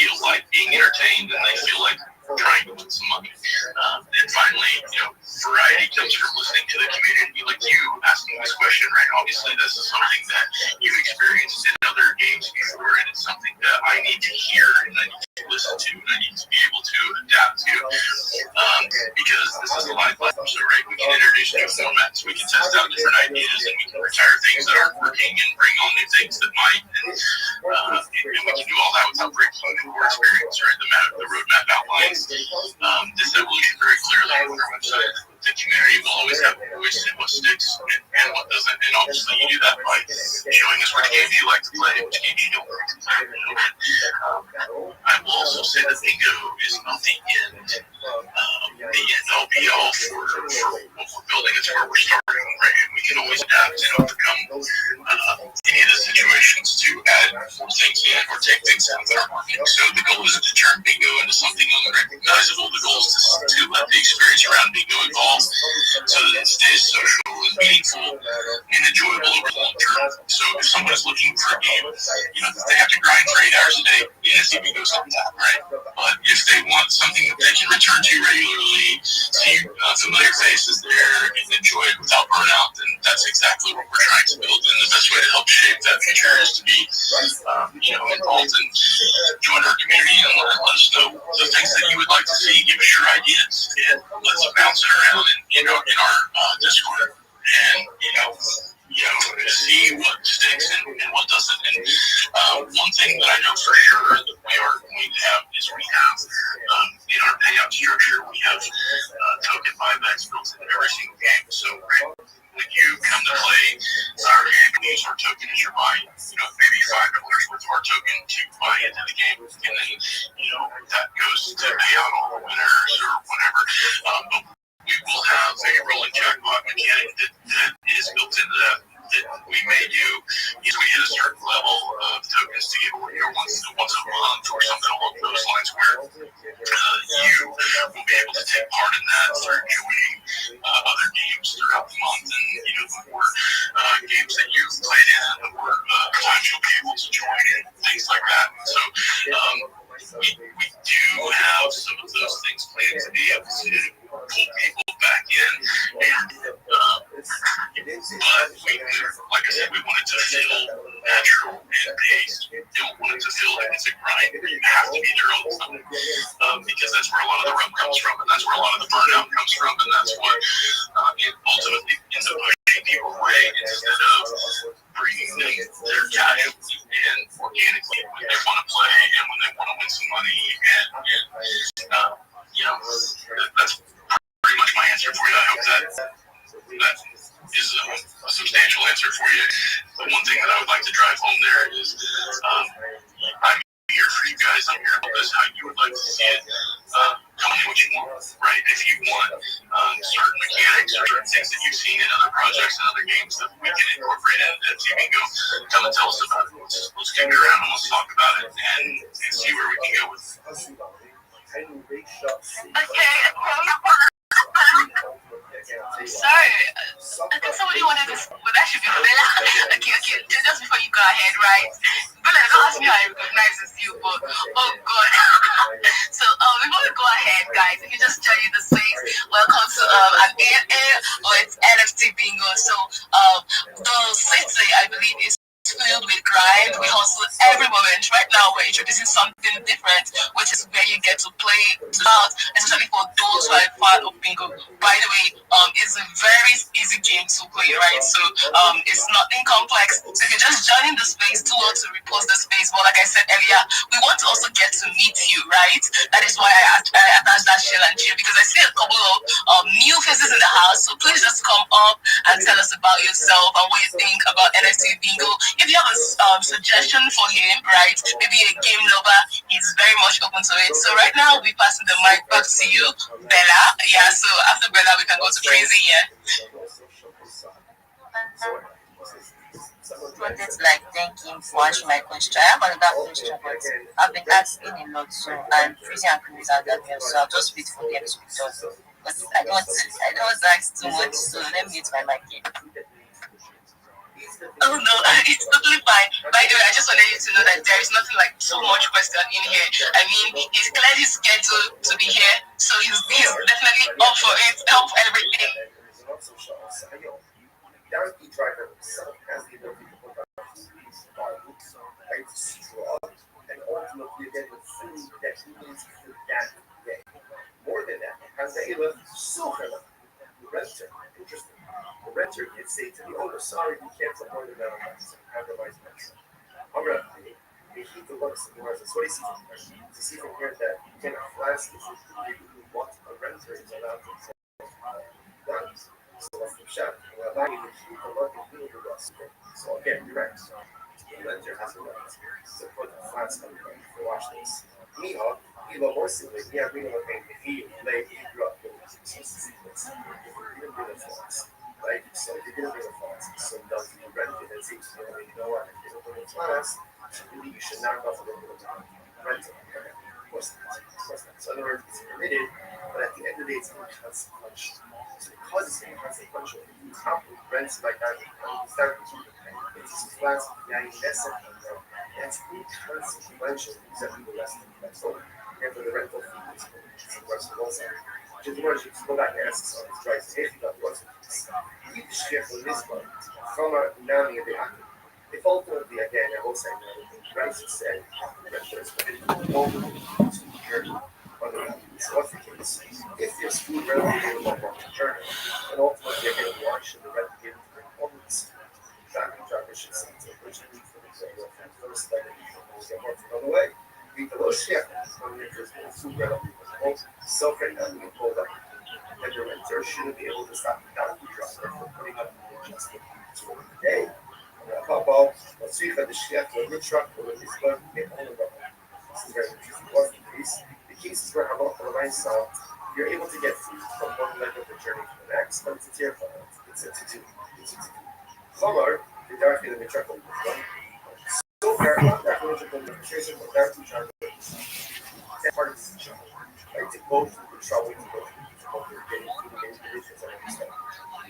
[SPEAKER 4] feel like being entertained and they feel like trying to win some money. And finally, variety comes from listening to the community, like you asking this question, right? Obviously, this is something that you've experienced in other games before, and it's something that I need to hear and I need to listen to and I need to be able to adapt to, because this is a live platform. also, right? We can introduce new formats, we can test out different ideas, and we can retire things that aren't working and bring on new things that might. And we can do all that without breaking the core experience, right? The roadmap outlines this evolution very clearly on our website. The community will always have a voice in what sticks and what doesn't, and obviously you do that by showing us which games you like to play, which games you don't like to play. I will also say that bingo is not the end all be all for what we're building. It's where we're starting, right? And we can always adapt and overcome any of the situations to add more things in or take things out that aren't working. So the goal isn't to turn bingo into something unrecognizable. The goal is to let the experience around bingo evolve so that it stays social and meaningful and enjoyable over the long term. So if someone is looking for a game, they have to grind for 8 hours a day, yes, bingo is not that, right? But if they want something that they can return to regularly, see familiar faces there, and enjoy it without burnout, then that's exactly what we're trying to build. And the best way to help shape that future is to be, involved and join our community and let us know the things that you would like to see. Give us your ideas and let's bounce it around in our Discord and see what sticks and what doesn't. And one thing that I know for sure that we are going to have is we have in our payout structure we have token buybacks built into every single game. So when you come to play our game, you use our token as your buy. Maybe $5 worth of our token to buy into the game, and then that goes to pay out all the winners or whatever. But we will have a rolling jackpot mechanic that is built into that we may do is we hit a certain level of tokens to give away once a month or something along those lines where you will be able to take part in that through joining other games throughout the month, and the more games that you've played in, the more times you'll be able to join and things like that. And so we do have some of those things planned to be able to pull people back in, and but like I said, we want it to feel natural and paced. We don't want it to feel like it's a grind. You have to be there all the time because that's where a lot of the rub comes from, and that's where a lot of the burnout comes from, and that's what it ultimately ends up pushing people away instead of bringing them their casually and organically when they want to play and when they want to win some money. And that's pretty much my answer for you. I hope that is a substantial answer for you. The one thing that I would like to drive home there is I'm here for you guys. I'm here to help us how you would like to see it. Tell me what you want, right? If you want certain mechanics or certain things that you've seen in other projects and other games that we can incorporate into Bingo, come and tell us about it. Let's kick it around and let's talk about it and see where we can go with it.
[SPEAKER 6] Okay. Sorry, I think somebody wanted to, but that should be Bella. Okay, just before you go ahead, right? Bella, don't ask me how I recognize it's you, but oh god. So before we go ahead, guys, if you just join the space, welcome to an AMA or it's NFT Bingo. So the city, I believe, is filled with grind. We hustle every moment. Right now, we're introducing something different, which is where you get to play out, especially for those who are a fan of Bingo. By the way, it's a very easy game to play, right? So it's nothing complex. So if you're just joining the space, do want to repost the space. But like I said earlier, we want to also get to meet you, right? That is why I attached that share and cheer, because I see a couple of new faces in the house. So please just come up and tell us about yourself and what you think about NFT Bingo. If you have a suggestion for him, right, maybe a game lover, he's very much open to it. So right now, we'll be passing the mic back to you, Bella. Yeah, so after Bella, we can go to Crazy, yeah.
[SPEAKER 7] Wanted to thank him for answering my question. I have another question, but I've been asking a lot, so and Tracy and Chris are that well, so I'll just wait for them to be done. But I don't want to ask too much, so let me mute my mic here.
[SPEAKER 6] Oh no, it's totally fine. By the way, I just wanted you to know that there is nothing like too much question in here. I mean, he's clearly scheduled to be here, so he's definitely up for it, up for everything.
[SPEAKER 1] Guaranteed driver himself has the ability to put out his and ultimately get the food that he needs for that day. More than that, has the master can say to the owner, sorry, you can't put more than that on my compromise master. I'm going to he looks and what he sees from here. To see from here that you cannot flash this is what a renter is allowed to say. So what's the shot? Well, I mean, the look at the rust. So again, you're right. The renter has a right to put a flat on the right to watch this. Miho, Ilo Horsey, yeah, we know okay, he lay, he grew up with this. He didn't bring a flats. Right? So if you didn't bring a flats, so does he rent it as if you know what, if you don't bring a flats, really you should not go for the rental. Of course not. Of course not. So in other words, it's permitted, but at the end of the day, it's inconsequential. So because it's inconsequential, you probably rents like that, it's flats, yeah, that's inconsequential exactly the rest of the rental. And for the rental fee, it's a rest of also. Just in order to go back and ask on his drive to hit that was you share for this one from a Nami of the Aki. If ultimately again I will say that the price is said renters over to hear on the so what's the case? If there's food readily available on the journey, and ultimately again why should the rent give to the performance? Tracking driver should say to originally for the first level get more from the way. The low shift when there's food readily available, so right now we pulled up. And the renter shouldn't be able to stop the donkey driver from putting up the adjustment for the day. Papa, let's see if the chef or the truck or the club get on the road. This is very interesting. What's the case? The case is where Hamot on the right side, you're able to get food from one leg of the journey to the next, but it's a tier for it's a to-do. It's a to-do. Hamar, the dark in the truck will be one. So far, that logical demonstration for dark driver that part of the job. Right, to go through the trouble to go through getting conditions and understand.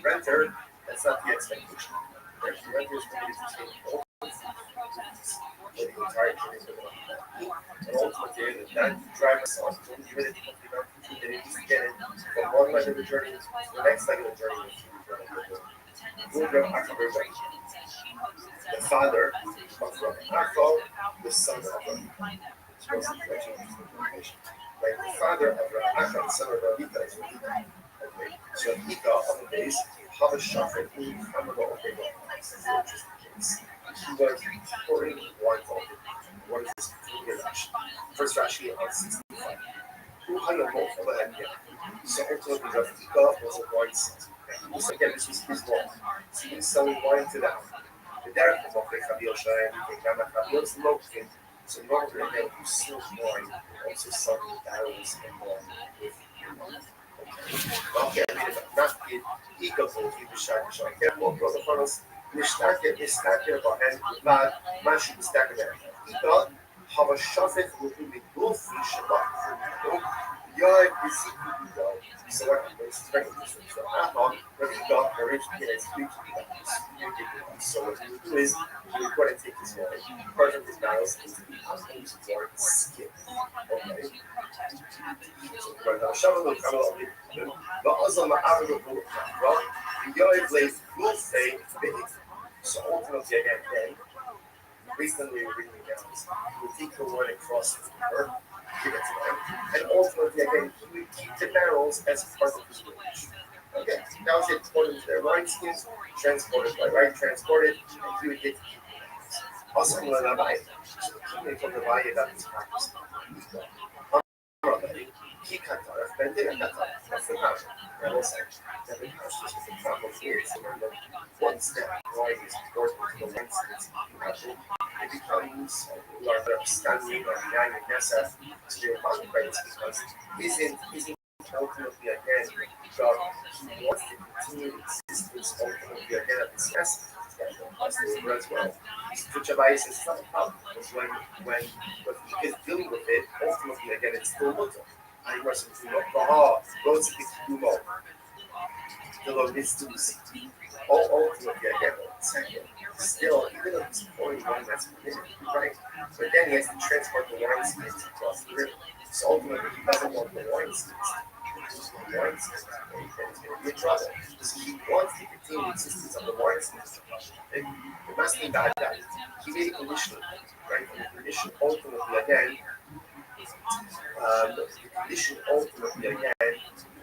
[SPEAKER 1] Renter, that's not the expectation. Right? The renter is committed to staying open for the entire journey of the month. And ultimately, that driver saw is only committed to complete our future that it needs to get it from one leg of the journey to the next leg of the journey. The father of Rabbi Achal, the son of Rabbi. Like the father of Rabbi Achal, the son of Rabbi is Rabbi. Okay, so Hika on the base, Hava Shafet, who Hamada Obega. He was pouring wine for him. What is this? First Rashi on 65. Who had a more for the head? So ultimately, Rabbi Hika was a wine seller. So again, this was his law. So he was selling wine to them. The derek of the Chabil Shai, the Gamma Chabil's located. So normally, again, who sells wine, also selling barrels and wine with okay, not the equal في بالشاي بالشاي كان موضوع خلاص نستاكل بعدين بعد ماشي نستاكل إذا هذا الشافت وكل الدول في شباب يا يزيد يا سواء بيستمر so now when he got the rich kid is so what he would do is he would go and take his wine part of his barrels is to be used for skin okay so shovel will come out وأظن عبده الرب يجعل يوفي به so ultimately again recently we were reading down this he would take the wine across the river give it to them and ultimately again he would keep the barrels as part of his village okay now it's exported to their wine skins transported by right transported and he would get to keep the barrels also in the Rabbi so the king from the Rabbi that is practiced he cut off, but didn't cut off. That's the house. That was that the house was the trouble here. So one step right is important to the lens. It becomes larger standing on the eye and Nessa to the contemplates because isn't ultimately again God he wants to continue existence ultimately again at this essence. As well. Which advice is not a problem because when he is dealing with it, ultimately again it's still little. I wasn't too much. Those things do more. The Lord is to see. Ultimately again, second, still, even though he's pouring wine that's permitted, right? But then he has to transport the wine skins across the river. So ultimately he doesn't want the wine skins. Wine skins, and he's going to be in trouble. So he wants to continue the existence of the wine skins. And the last thing that he made a condition, right? And the condition ultimately again, the condition ultimately again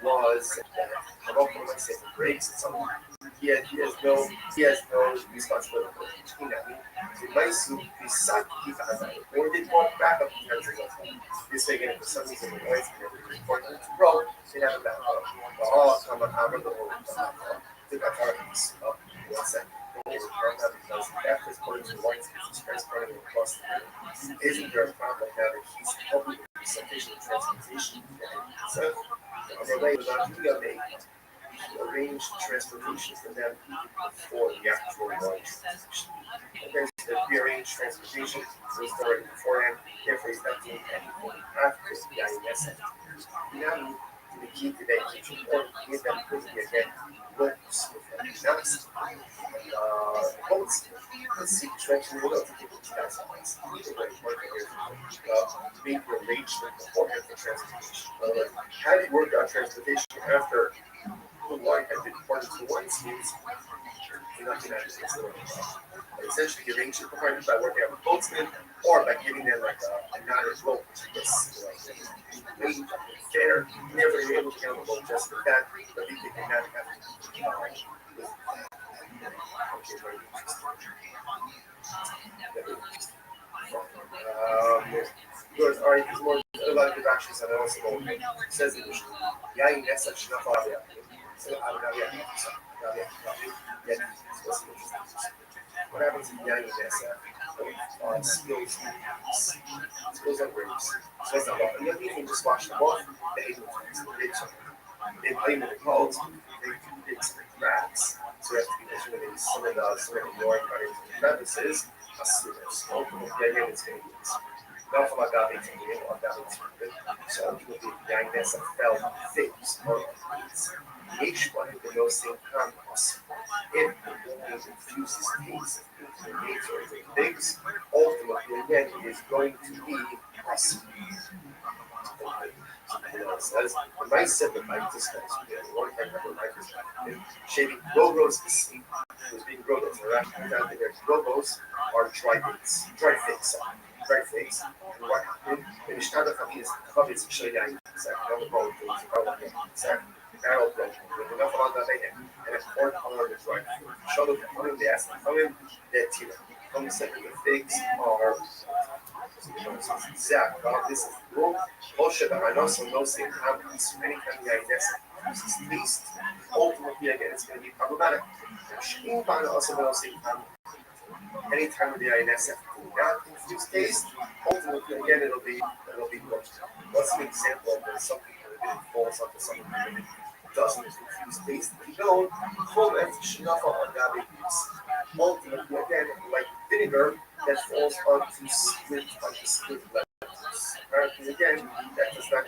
[SPEAKER 1] was that Morocco breaks at some point. He has no responsibility for teaching that. Maisu Bisaki or they brought back up the Tanzania. This way again, for some reason, the whites can never report them to grow, they have a back up. Come on, I'm going to the authorities up one second. Because after according to the whites, Jesus Christ running across the river, isn't there a problem now that he's helping with the sufficient transportation? So, on the way, he arranged transportation for them for the actual launch. Okay, so the prearranged transportation was done beforehand, therefore he's not doing anything after the INS. Now, the key today is important to give them quickly again looks with them. Boats. Let's see, translation will to people to that size. Being arrangement beforehand for transportation. How do you work out transportation after the white had been part of the white schemes? You're not going to have essentially you arrange it beforehand by working out with boatsmen or by giving them like a knotted rope to this fair. Never able to handle the boat just for that, but they cannot have good. All right, there's more a lot of good actions and I also go says it is yeah, that's such enough of it. So I would what happens in Yang on skills and grapes. So it's not and then you can just watch them off, they play with the clothes, they do big rats. So you have to be measuring some of the more crevices, yeah, it's going to be não falar da bem dinheiro, ou da bem so ultimately the idea of felt things or each one of the most campus if the woman infuses things into the nature of the things ultimately again it is going to be us. Says the mice said the mic discussed one time the mic is shaving logos was being logos or actually their logos are dry fakes. Dry fakes. And what happened? When started from his hobbies to show you exactly the problem barrel broke. Enough about that and a fourth color is right. Show them the ass that tira. Come said the figs are exact. This is rule. Bullshit. I know some no same happens. Many times the idea least ultimately again it's going to be problematic. Also no same anytime with the INS not infuse taste, ultimately again it'll be good. What's an example of when something that falls onto something that doesn't infuse taste? If you don't, full shinafa on agave use. Ultimately again, like vinegar that falls onto split lettuce. Apparently again, that does not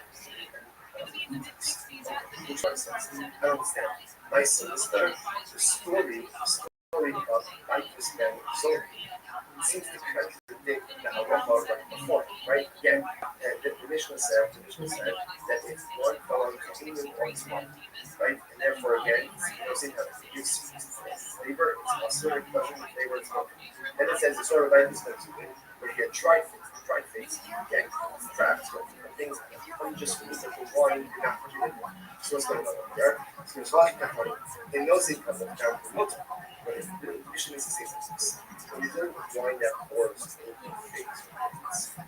[SPEAKER 1] I don't understand. My sister, the story of like this man, so it seems to contradict the halacha right before, right? Again, the Mishnah said that if one fell on continuing or small, right? And therefore, again, it gives flavor, it's also a question of flavor, it's not. Then it says it's sort of like this thing where you get dry things, again, crabs, things I'm just looking for wine, you're not putting it. So what's going on there? So there's lots of people in those things come down to water. But if the mission is the same as when you're dealing with wine that pours over things,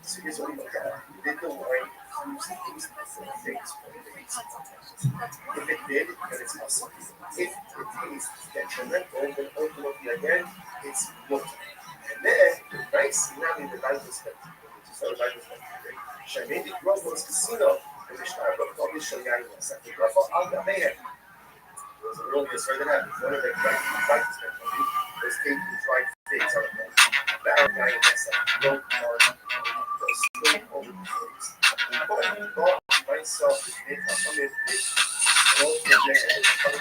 [SPEAKER 1] so here's what we look at. Did the wine use things for things? If it did, then it's awesome. If it tastes detrimental, then ultimately again, it's guilty. And then, nice, now in the Bible perspective, so the Bible perspective, Shamedi Grobos Casino, and the Shtabra probably show you a second. I'll get there. It was a real history that happened. One of the practice was taking dried figs out of the barrel guy in that side. No car, those still over the figs. I thought myself to make a hundred figs. Well, the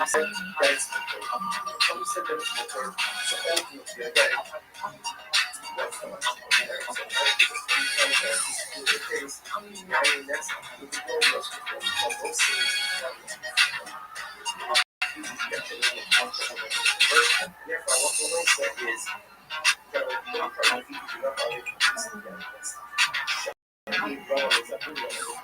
[SPEAKER 1] said that's the thing. Some said that it's the third. So ultimately, again, that's the last one. So this is the case. Now, that's the goal of those things. Therefore, what the Lord said is that the Lord probably do not already need God is a good one.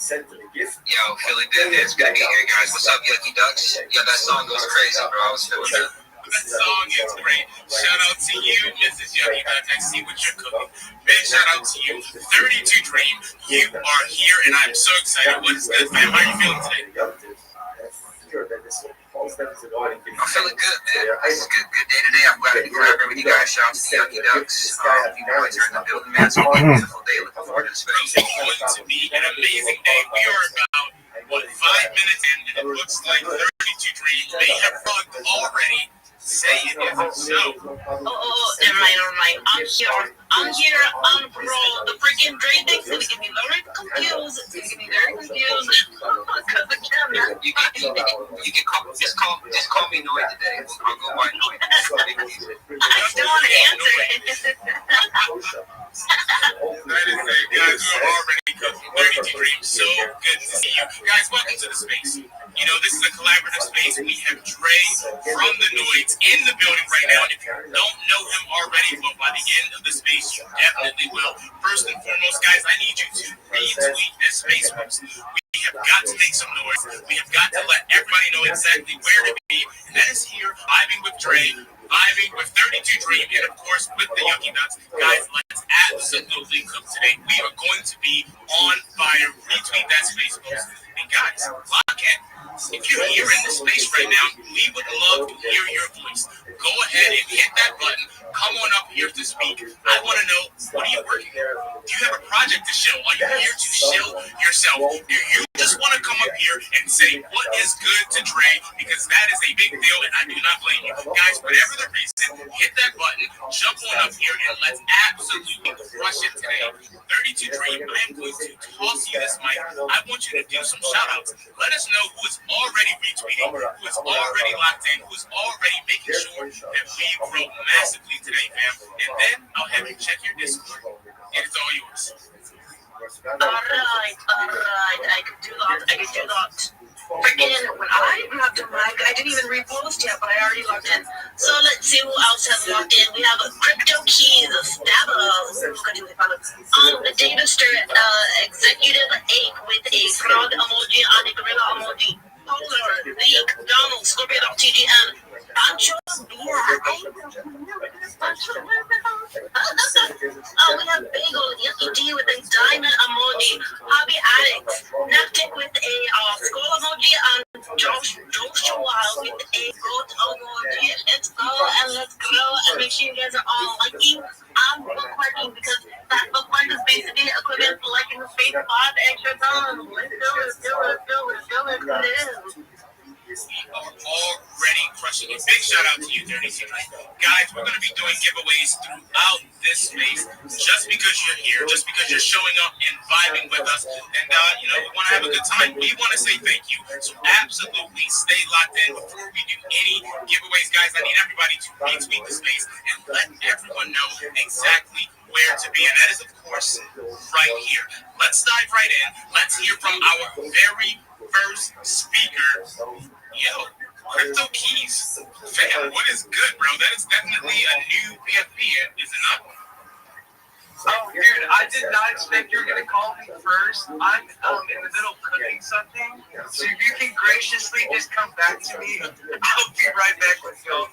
[SPEAKER 1] sent for the gift.
[SPEAKER 3] Yo, feeling good. It's good to be here, guys. What's up, Yucky Ducks? Yo, that song goes crazy, bro. I was feeling that.
[SPEAKER 8] That song is great. Shout out to you, Mrs. Yucky Ducks. I see what you're cooking. Big shout out to you, 32 Dream. You are here, and I'm so excited. What's good, man? How are you feeling today?
[SPEAKER 3] I'm feeling good, man. It's a good day today. I'm glad to be here with you guys. Shout out to the Yucky Ducks. You boys are in the building, man. It's gonna be a beautiful day. Looking forward to the space.
[SPEAKER 8] It's going to be an amazing day. We are about, 5 minutes in, and it looks like 32 Dream may have plugged already. Say it isn't so.
[SPEAKER 6] Never mind. I'm here on parole. The freaking Dre thing's gonna get me very confused. It's gonna get me very confused. Because the camera.
[SPEAKER 3] You can call me Noy today. I'll go by Noy.
[SPEAKER 6] I still want to answer it.
[SPEAKER 8] That is it, guys. We're already cooking 32 Dream. So good to see you. Guys, welcome to the space. You know, this is a collaborative space. We have Dre from the Noids in the building right now. And if you don't know him already, but by the end of the space, you definitely will. First and foremost, guys, I need you to retweet this space post. We have got to make some noise. We have got to let everybody know exactly where to be. And that is here, vibing with Dre, vibing with 32 Dream, and of course with the Yucky Ducks. Guys, let's absolutely cook today. We are going to be on fire. Retweet that space post. And guys, lock in. If you're here in the space right now, we would love to hear your voice. Go ahead and hit that button. Come on up here to speak. I want to know, what are you working on? Do you have a project to show? Are you here to show yourself? Do you just want to come up here and say what is good to Dre? Because that is a big deal, and I do not blame you. Guys, whatever the reason, hit that button, jump on up here, and let's absolutely crush it today. 32 Dream, I am going to toss you this mic. I want you to do some shout-outs. Let us know who is already retweeting, who is already locked in, who is already making sure that we grow massively today, fam. And then I'll have you check your Discord. It is all yours.
[SPEAKER 6] Alright. I can do that. Freaking, when I logged in, I didn't even repost yet, but I already logged in. So let's see who else has logged in. We have Crypto Keys, Stabbo, the Data Executive 8 with a frog emoji and a gorilla emoji. Polar, Leak, Donald, Scorpio.tg, and Pancho Oh, we have Bagel, Yucky D with a diamond emoji, Hobby Addict, Naptic with a skull emoji, and Joshua with a goat emoji. Let's go and make sure you guys are all liking and bookmarking, because that bookmark is basically equivalent to liking the space 5 extra times. Let's do it.
[SPEAKER 8] We are already crushing it. Big shout out to you, 32. Guys, we're going to be doing giveaways throughout this space. Just because you're here, just because you're showing up and vibing with us, and we want to have a good time. We want to say thank you. So absolutely stay locked in. Before we do any giveaways, guys, I need everybody to retweet the space and let everyone know exactly where to be. And that is, of course, right here. Let's dive right in. Let's hear from our very first speaker. Yo, Crypto Keys. Fam, what is good, bro? That is definitely a new PFP, is it not?
[SPEAKER 9] Oh, dude, I did not expect you were going to call me first. I'm in the middle of cooking something. So if you can graciously just come back to me, I'll be right back with y'all.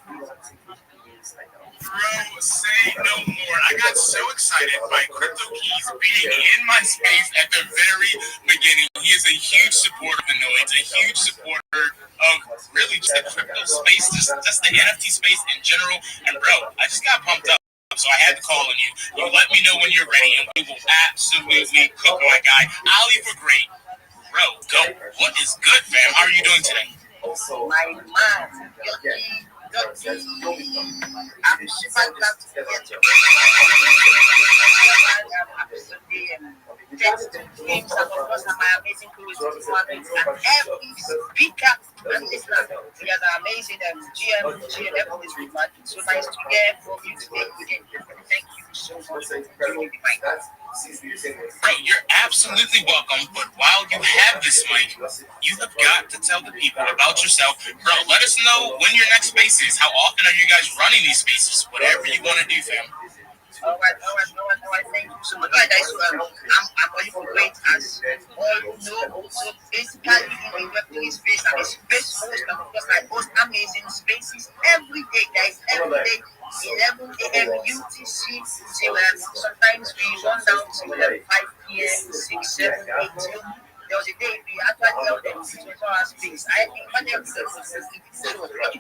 [SPEAKER 8] Bro, say no more. I got so excited by Crypto Keys being in my space at the very beginning. He is a huge supporter of the Noids, a huge supporter of really just the crypto space, just the NFT space in general. And bro, I just got pumped up, so I had to call on you. You let me know when you're ready, and we will absolutely cook, my guy. Ali for great. Bro, go. What is good, fam? How are you doing today?
[SPEAKER 7] My man, Yucky. I'm super glad to get you. Thanks to James and of course my amazing crew and every speaker and listener. You guys are amazing, GM, everyone is really magic. So nice to hear from you today. Thank you so much for doing the mic.
[SPEAKER 8] Bro, you're absolutely welcome, but while you have this mic, you have got to tell the people about yourself. Bro, let us know when your next space is. How often are you guys running these spaces? Whatever you want to do, fam.
[SPEAKER 3] All right. Thank you so much. All right, guys. So, I'm going to wait as all know. So basically, in the Web3 space, I'm a space host, and of course, I host amazing spaces every day, guys. Every day, 11 a.m. UTC. So sometimes we run down to 5 p.m., 6, 7, 8 till. There was a day we actually held them 24-hour space. I invited you to the show. I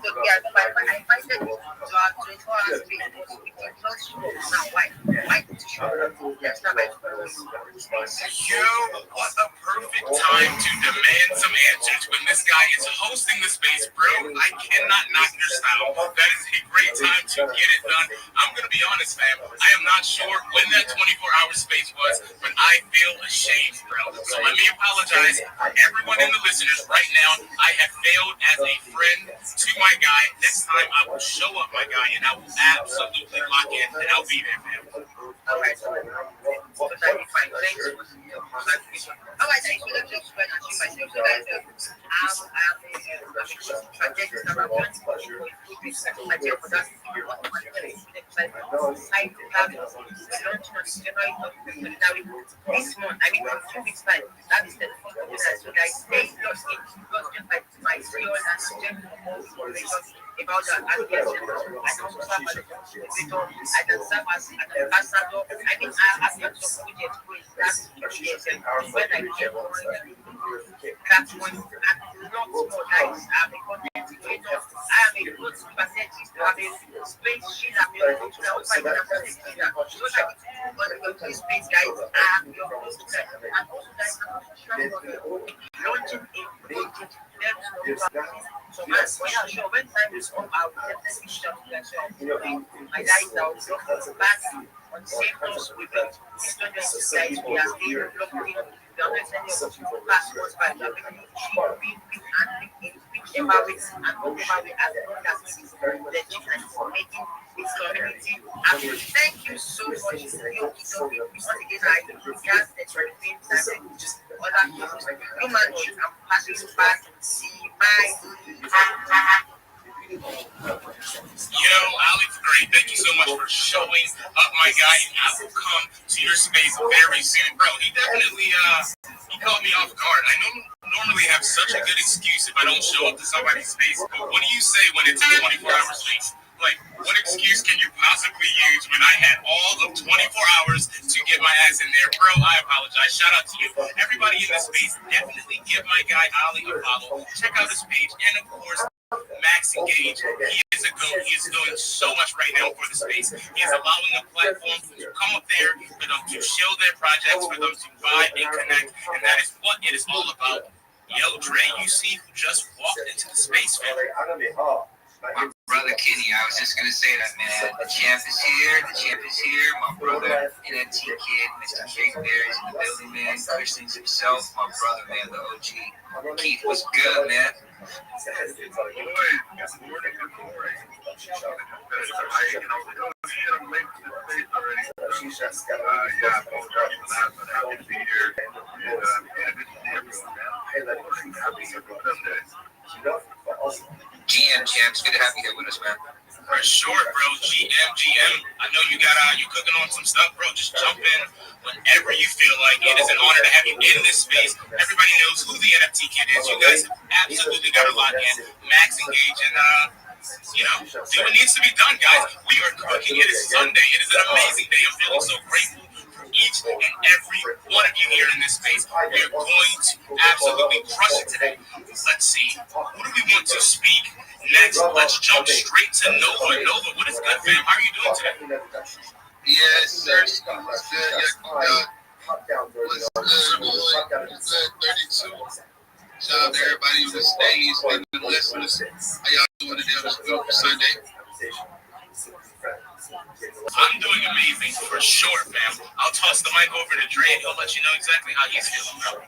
[SPEAKER 3] invited you to our 24-hour space, but we did not show. Now, why? Why did you show up? That's not my
[SPEAKER 8] Yo, what a perfect time to demand some answers when this guy is hosting the space, bro. I cannot knock your style. That is a great time to get it done. I'm going to be honest, fam. I am not sure when that 24-hour space was, but I feel ashamed, bro. So let me apologize for everyone in the listeners right now. I have failed as a friend to my guy. Next time I will show up, my guy, and I will absolutely lock in, and I'll be there, fam.
[SPEAKER 3] All right, totally fine. Thanks. All right, thanks for the job spread and see myself. So guys, I'm a strategist around my job for that. This month, I mean, 2 weeks time, that is the so guys, stay lost in by serious and suggest information about that. And yes, I can also serve as a contributor, I can serve as an ambassador. I mean, I have got some projects going last years when I came on that one and not more guys. I'm a content creator, I am a good strategist, I am a space shield, I'm a cultural fighter, so that on this space, guys, I am your host, and also guys, launching a project. So when time is up, I'll definitely shut my guys out. Back on same course with the students, guys, we are still looking the understanding of passports by the and whatever we have done that is legit and for making this community happy. Thank you so much. Once again, I gas the things and other things. Human, I'm passing back. See my.
[SPEAKER 8] Yo, Alex, great. Thank you so much for showing up, my guy. I will come to your space very soon, bro. He definitely he caught me off guard. I normally have such a good excuse if I don't show up to somebody's space. But what do you say when it's a 24-hour space? Like, what excuse can you possibly use when I had all of 24 hours to get my ass in there? Bro, I apologize. Shout out to you. Everybody in the space, definitely give my guy Ali a follow. Check out his page. And, of course, Max Engage. He is a goat. He is doing so much right now for the space. He is allowing a platform to come up there for them to show their projects, for them to vibe and connect, and that is what it is all about. Yo, Dre, you see who just walked into the space, man.
[SPEAKER 10] My brother Kenny, I was just gonna say that, man. The champ is here. My brother NFT kid, Mr. Jake Bear is in the building, man. Christians himself, my brother, man, the OG. Keith, what's good, man? GM champs, good to have you here with us, man.
[SPEAKER 8] For sure, bro. GM. I know you cooking on some stuff, bro. Just jump in whenever you feel like. It is an honor to have you in this space. Everybody knows who the NFT kid is. You guys have absolutely got to lock in. Max Engage and do what needs to be done, guys. We are cooking. It is Sunday. It is an amazing day. I'm feeling so grateful for each and every one of you here in this space. We are going to absolutely crush it today. Let's see. Who do we want to speak next? Let's jump straight to Nova. Nova, what is good, fam? How are you doing today?
[SPEAKER 11] Yes, sir. What's good? What's good? 32. Shout out to everybody who stays and the listeners. How y'all doing today on this beautiful Sunday?
[SPEAKER 8] I'm doing amazing for sure, fam. I'll toss the mic over to Dre and he'll let you know exactly how he's feeling, bro.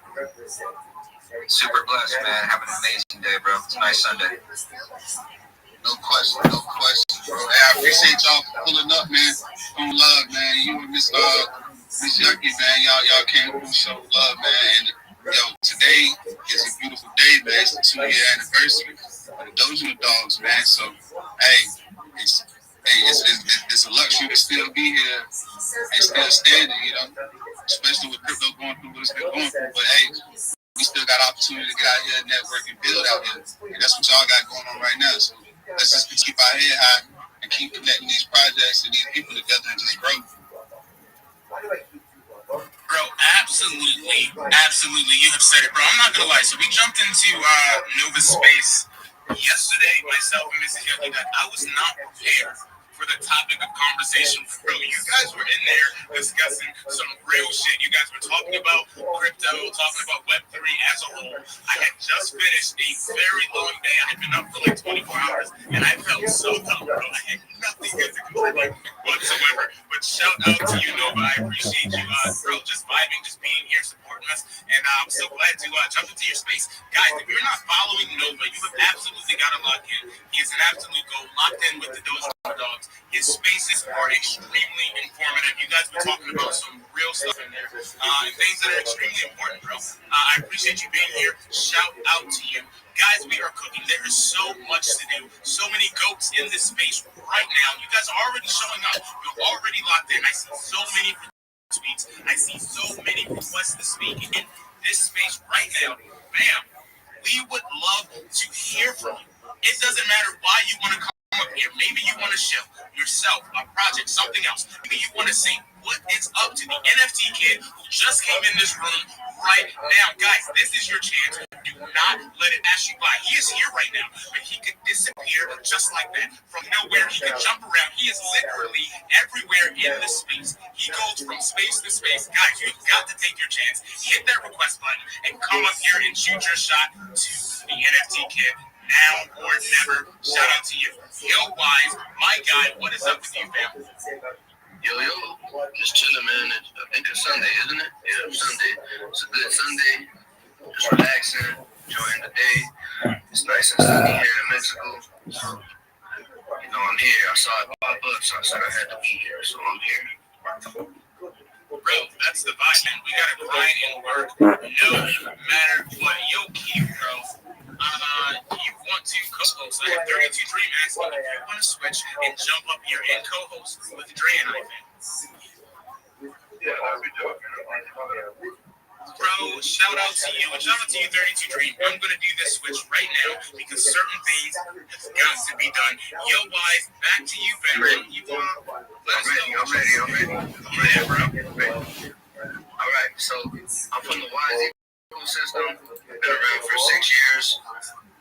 [SPEAKER 10] Super blessed, man. Having an amazing day, bro. It's a nice Sunday.
[SPEAKER 11] No question, bro. Hey, I appreciate y'all pulling up, man. From love, man. You and Miss Yucky, man. Y'all came through some love, man. And yo, today is a beautiful day, man. It's the 2-year anniversary of the Dojo Dogs, man. So, hey, it's hey, it's a luxury to still be here and still standing, you know, especially with crypto going through what it's been going through. But hey, we still got opportunity to get out here and network and build out here. And that's what y'all got going on right now. So let's just keep our head high and keep connecting these projects and these people together and just grow.
[SPEAKER 8] Bro, absolutely. You have said it, bro. I'm not gonna lie. So we jumped into Nova Space yesterday, myself and Mrs. Yogi. I was not prepared for the topic of conversation. Bro, you guys were in there discussing some real shit. You guys were talking about crypto, talking about Web3 as a whole. I had just finished a very long day. I had been up for like 24 hours, and I felt so dumb, bro. I had nothing good to complain whatsoever. But shout out to you, Nova. I appreciate you, bro, just vibing, just being here, supporting us. And I'm so glad to jump into your space. Guys, if you're not following Nova, you have absolutely got to lock in. He is an absolute gold, locked in with the Dojo Dogs. His spaces are extremely informative. You guys were talking about some real stuff in there, and things that are extremely important, bro. I appreciate you being here. Shout out to you. Guys, we are cooking. There is so much to do. So many goats in this space right now. You guys are already showing up. You're already locked in. I see so many tweets. I see so many requests to speak in this space right now. Bam. We would love to hear from you. It doesn't matter why you want to come up here. Maybe you want to show yourself a project, something else. Maybe you want to see what it's up to. The NFT kid who just came in this room right now. Guys, this is your chance. Do not let it pass you by. He is here right now, but he could disappear just like that. From nowhere, he can jump around. He is literally everywhere in the space. He goes from space to space. Guys, you've got to take your chance. Hit that request button and come up here and shoot your shot to the NFT kid. Now or never. Shout out to you. Yo, Wise, my guy, what is up with you, fam?
[SPEAKER 3] Yo, just chilling, man. I think it's Sunday, isn't it? Yeah, Sunday. It's a good Sunday. Just relaxing, enjoying the day. It's nice and sunny here in Mexico. So, you know, I'm here. I saw it pop up, so I said I had to be here, so I'm here.
[SPEAKER 8] Bro, that's the vibe, man. We gotta grind and work no matter what. Yo, Keith, bro. You want to co-host? I have 32 Dream asking if you want to switch and jump up here and co-host with Dre and I, man.
[SPEAKER 3] Yeah, I'll be doing it.
[SPEAKER 8] Bro, shout out to you. Shout out to you, 32 Dream. I'm going to do this switch right now because certain things have got to be done. Yo, Wise, back to you, fam. You
[SPEAKER 3] I'm ready. Yeah, bro. All right, so I'm from the Wise ecosystem. Been around for 6 years.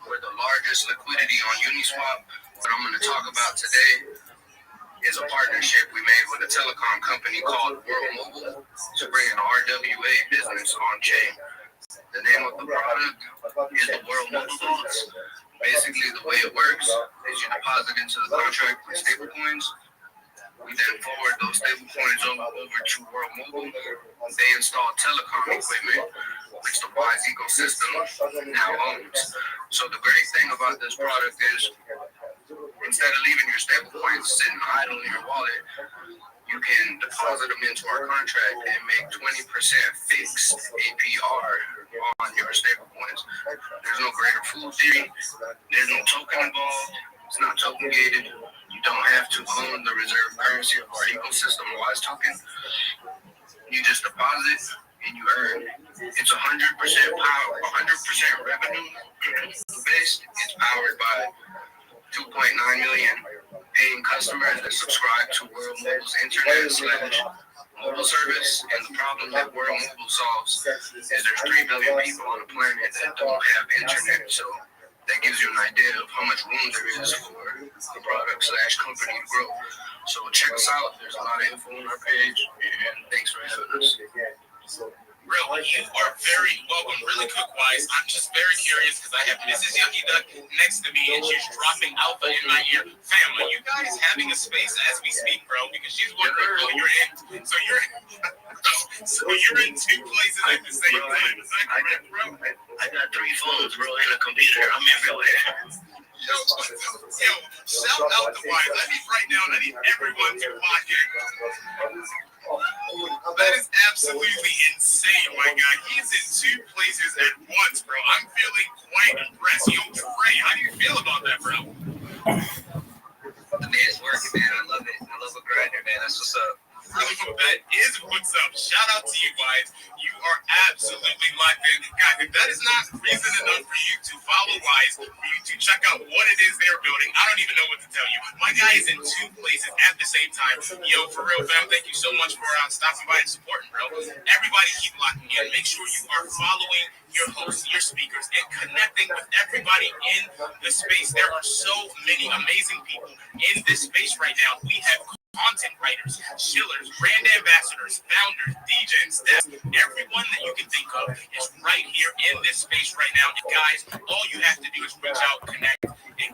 [SPEAKER 3] We're the largest liquidity on Uniswap. What I'm going to talk about today is a partnership we made with a telecom company called World Mobile to bring an RWA business on chain. The name of the product is the World Mobile Vaults. Basically, the way it works is you deposit into the contract with stablecoins. We then forward those stablecoins over to World Mobile. They install telecom equipment, which the Wise ecosystem now owns. So the great thing about this product is, instead of leaving your stablecoins sitting idle in your wallet, you can deposit them into our contract and make 20% fixed APR on your stablecoins. There's no greater fool theory. There's no token involved. It's not token gated. You don't have to own the reserve currency of our ecosystem, Wise token. You just deposit and you earn. It's 100% power, 100% revenue based. It's powered by 2.9 million paying customers that subscribe to World Mobile's internet/mobile service. And the problem that World Mobile solves is there's 3 billion people on the planet that don't have internet. So that gives you an idea of how much room there is for the product/company to grow. So check us out. There's a lot of info on our page. And thanks for having us.
[SPEAKER 8] Bro, you are very welcome. Really quick, Wise. I'm just very curious because I have Mrs. Yucky Duck next to me and she's dropping alpha in my ear. Fam, are you guys having a space as we speak, bro? Because she's wondering, oh, you're in. So you're in two places at the same time. Is that correct, bro?
[SPEAKER 3] I got 3 phones, bro, and a computer. I'm everywhere.
[SPEAKER 8] Yo, shout out to Wise. I need right now, I need everyone to watch it. That is absolutely insane, my guy. He's in 2 places at once, bro. I'm feeling quite impressed. Yo, Trey, how do you feel about that, bro?
[SPEAKER 3] The man's working.
[SPEAKER 10] working, man. I love it. I love a grinder, man. That's what's up.
[SPEAKER 8] That is what's up. Shout out to you, Wise. You are absolutely locked in. Guys, if that is not reason enough for you to follow Wise, for you to check out what it is they're building, I don't even know what to tell you. My guy is in two places at the same time. Yo, for real, fam, thank you so much for stopping by and supporting, bro. Everybody keep locking in. Make sure you are following your hosts, your speakers, and connecting with everybody in the space. There are so many amazing people in this space right now. We have content writers, shillers, brand ambassadors, founders, DJs, staff, everyone that you can think of is right here in this space right now. And guys, all you have to do is reach out, connect, and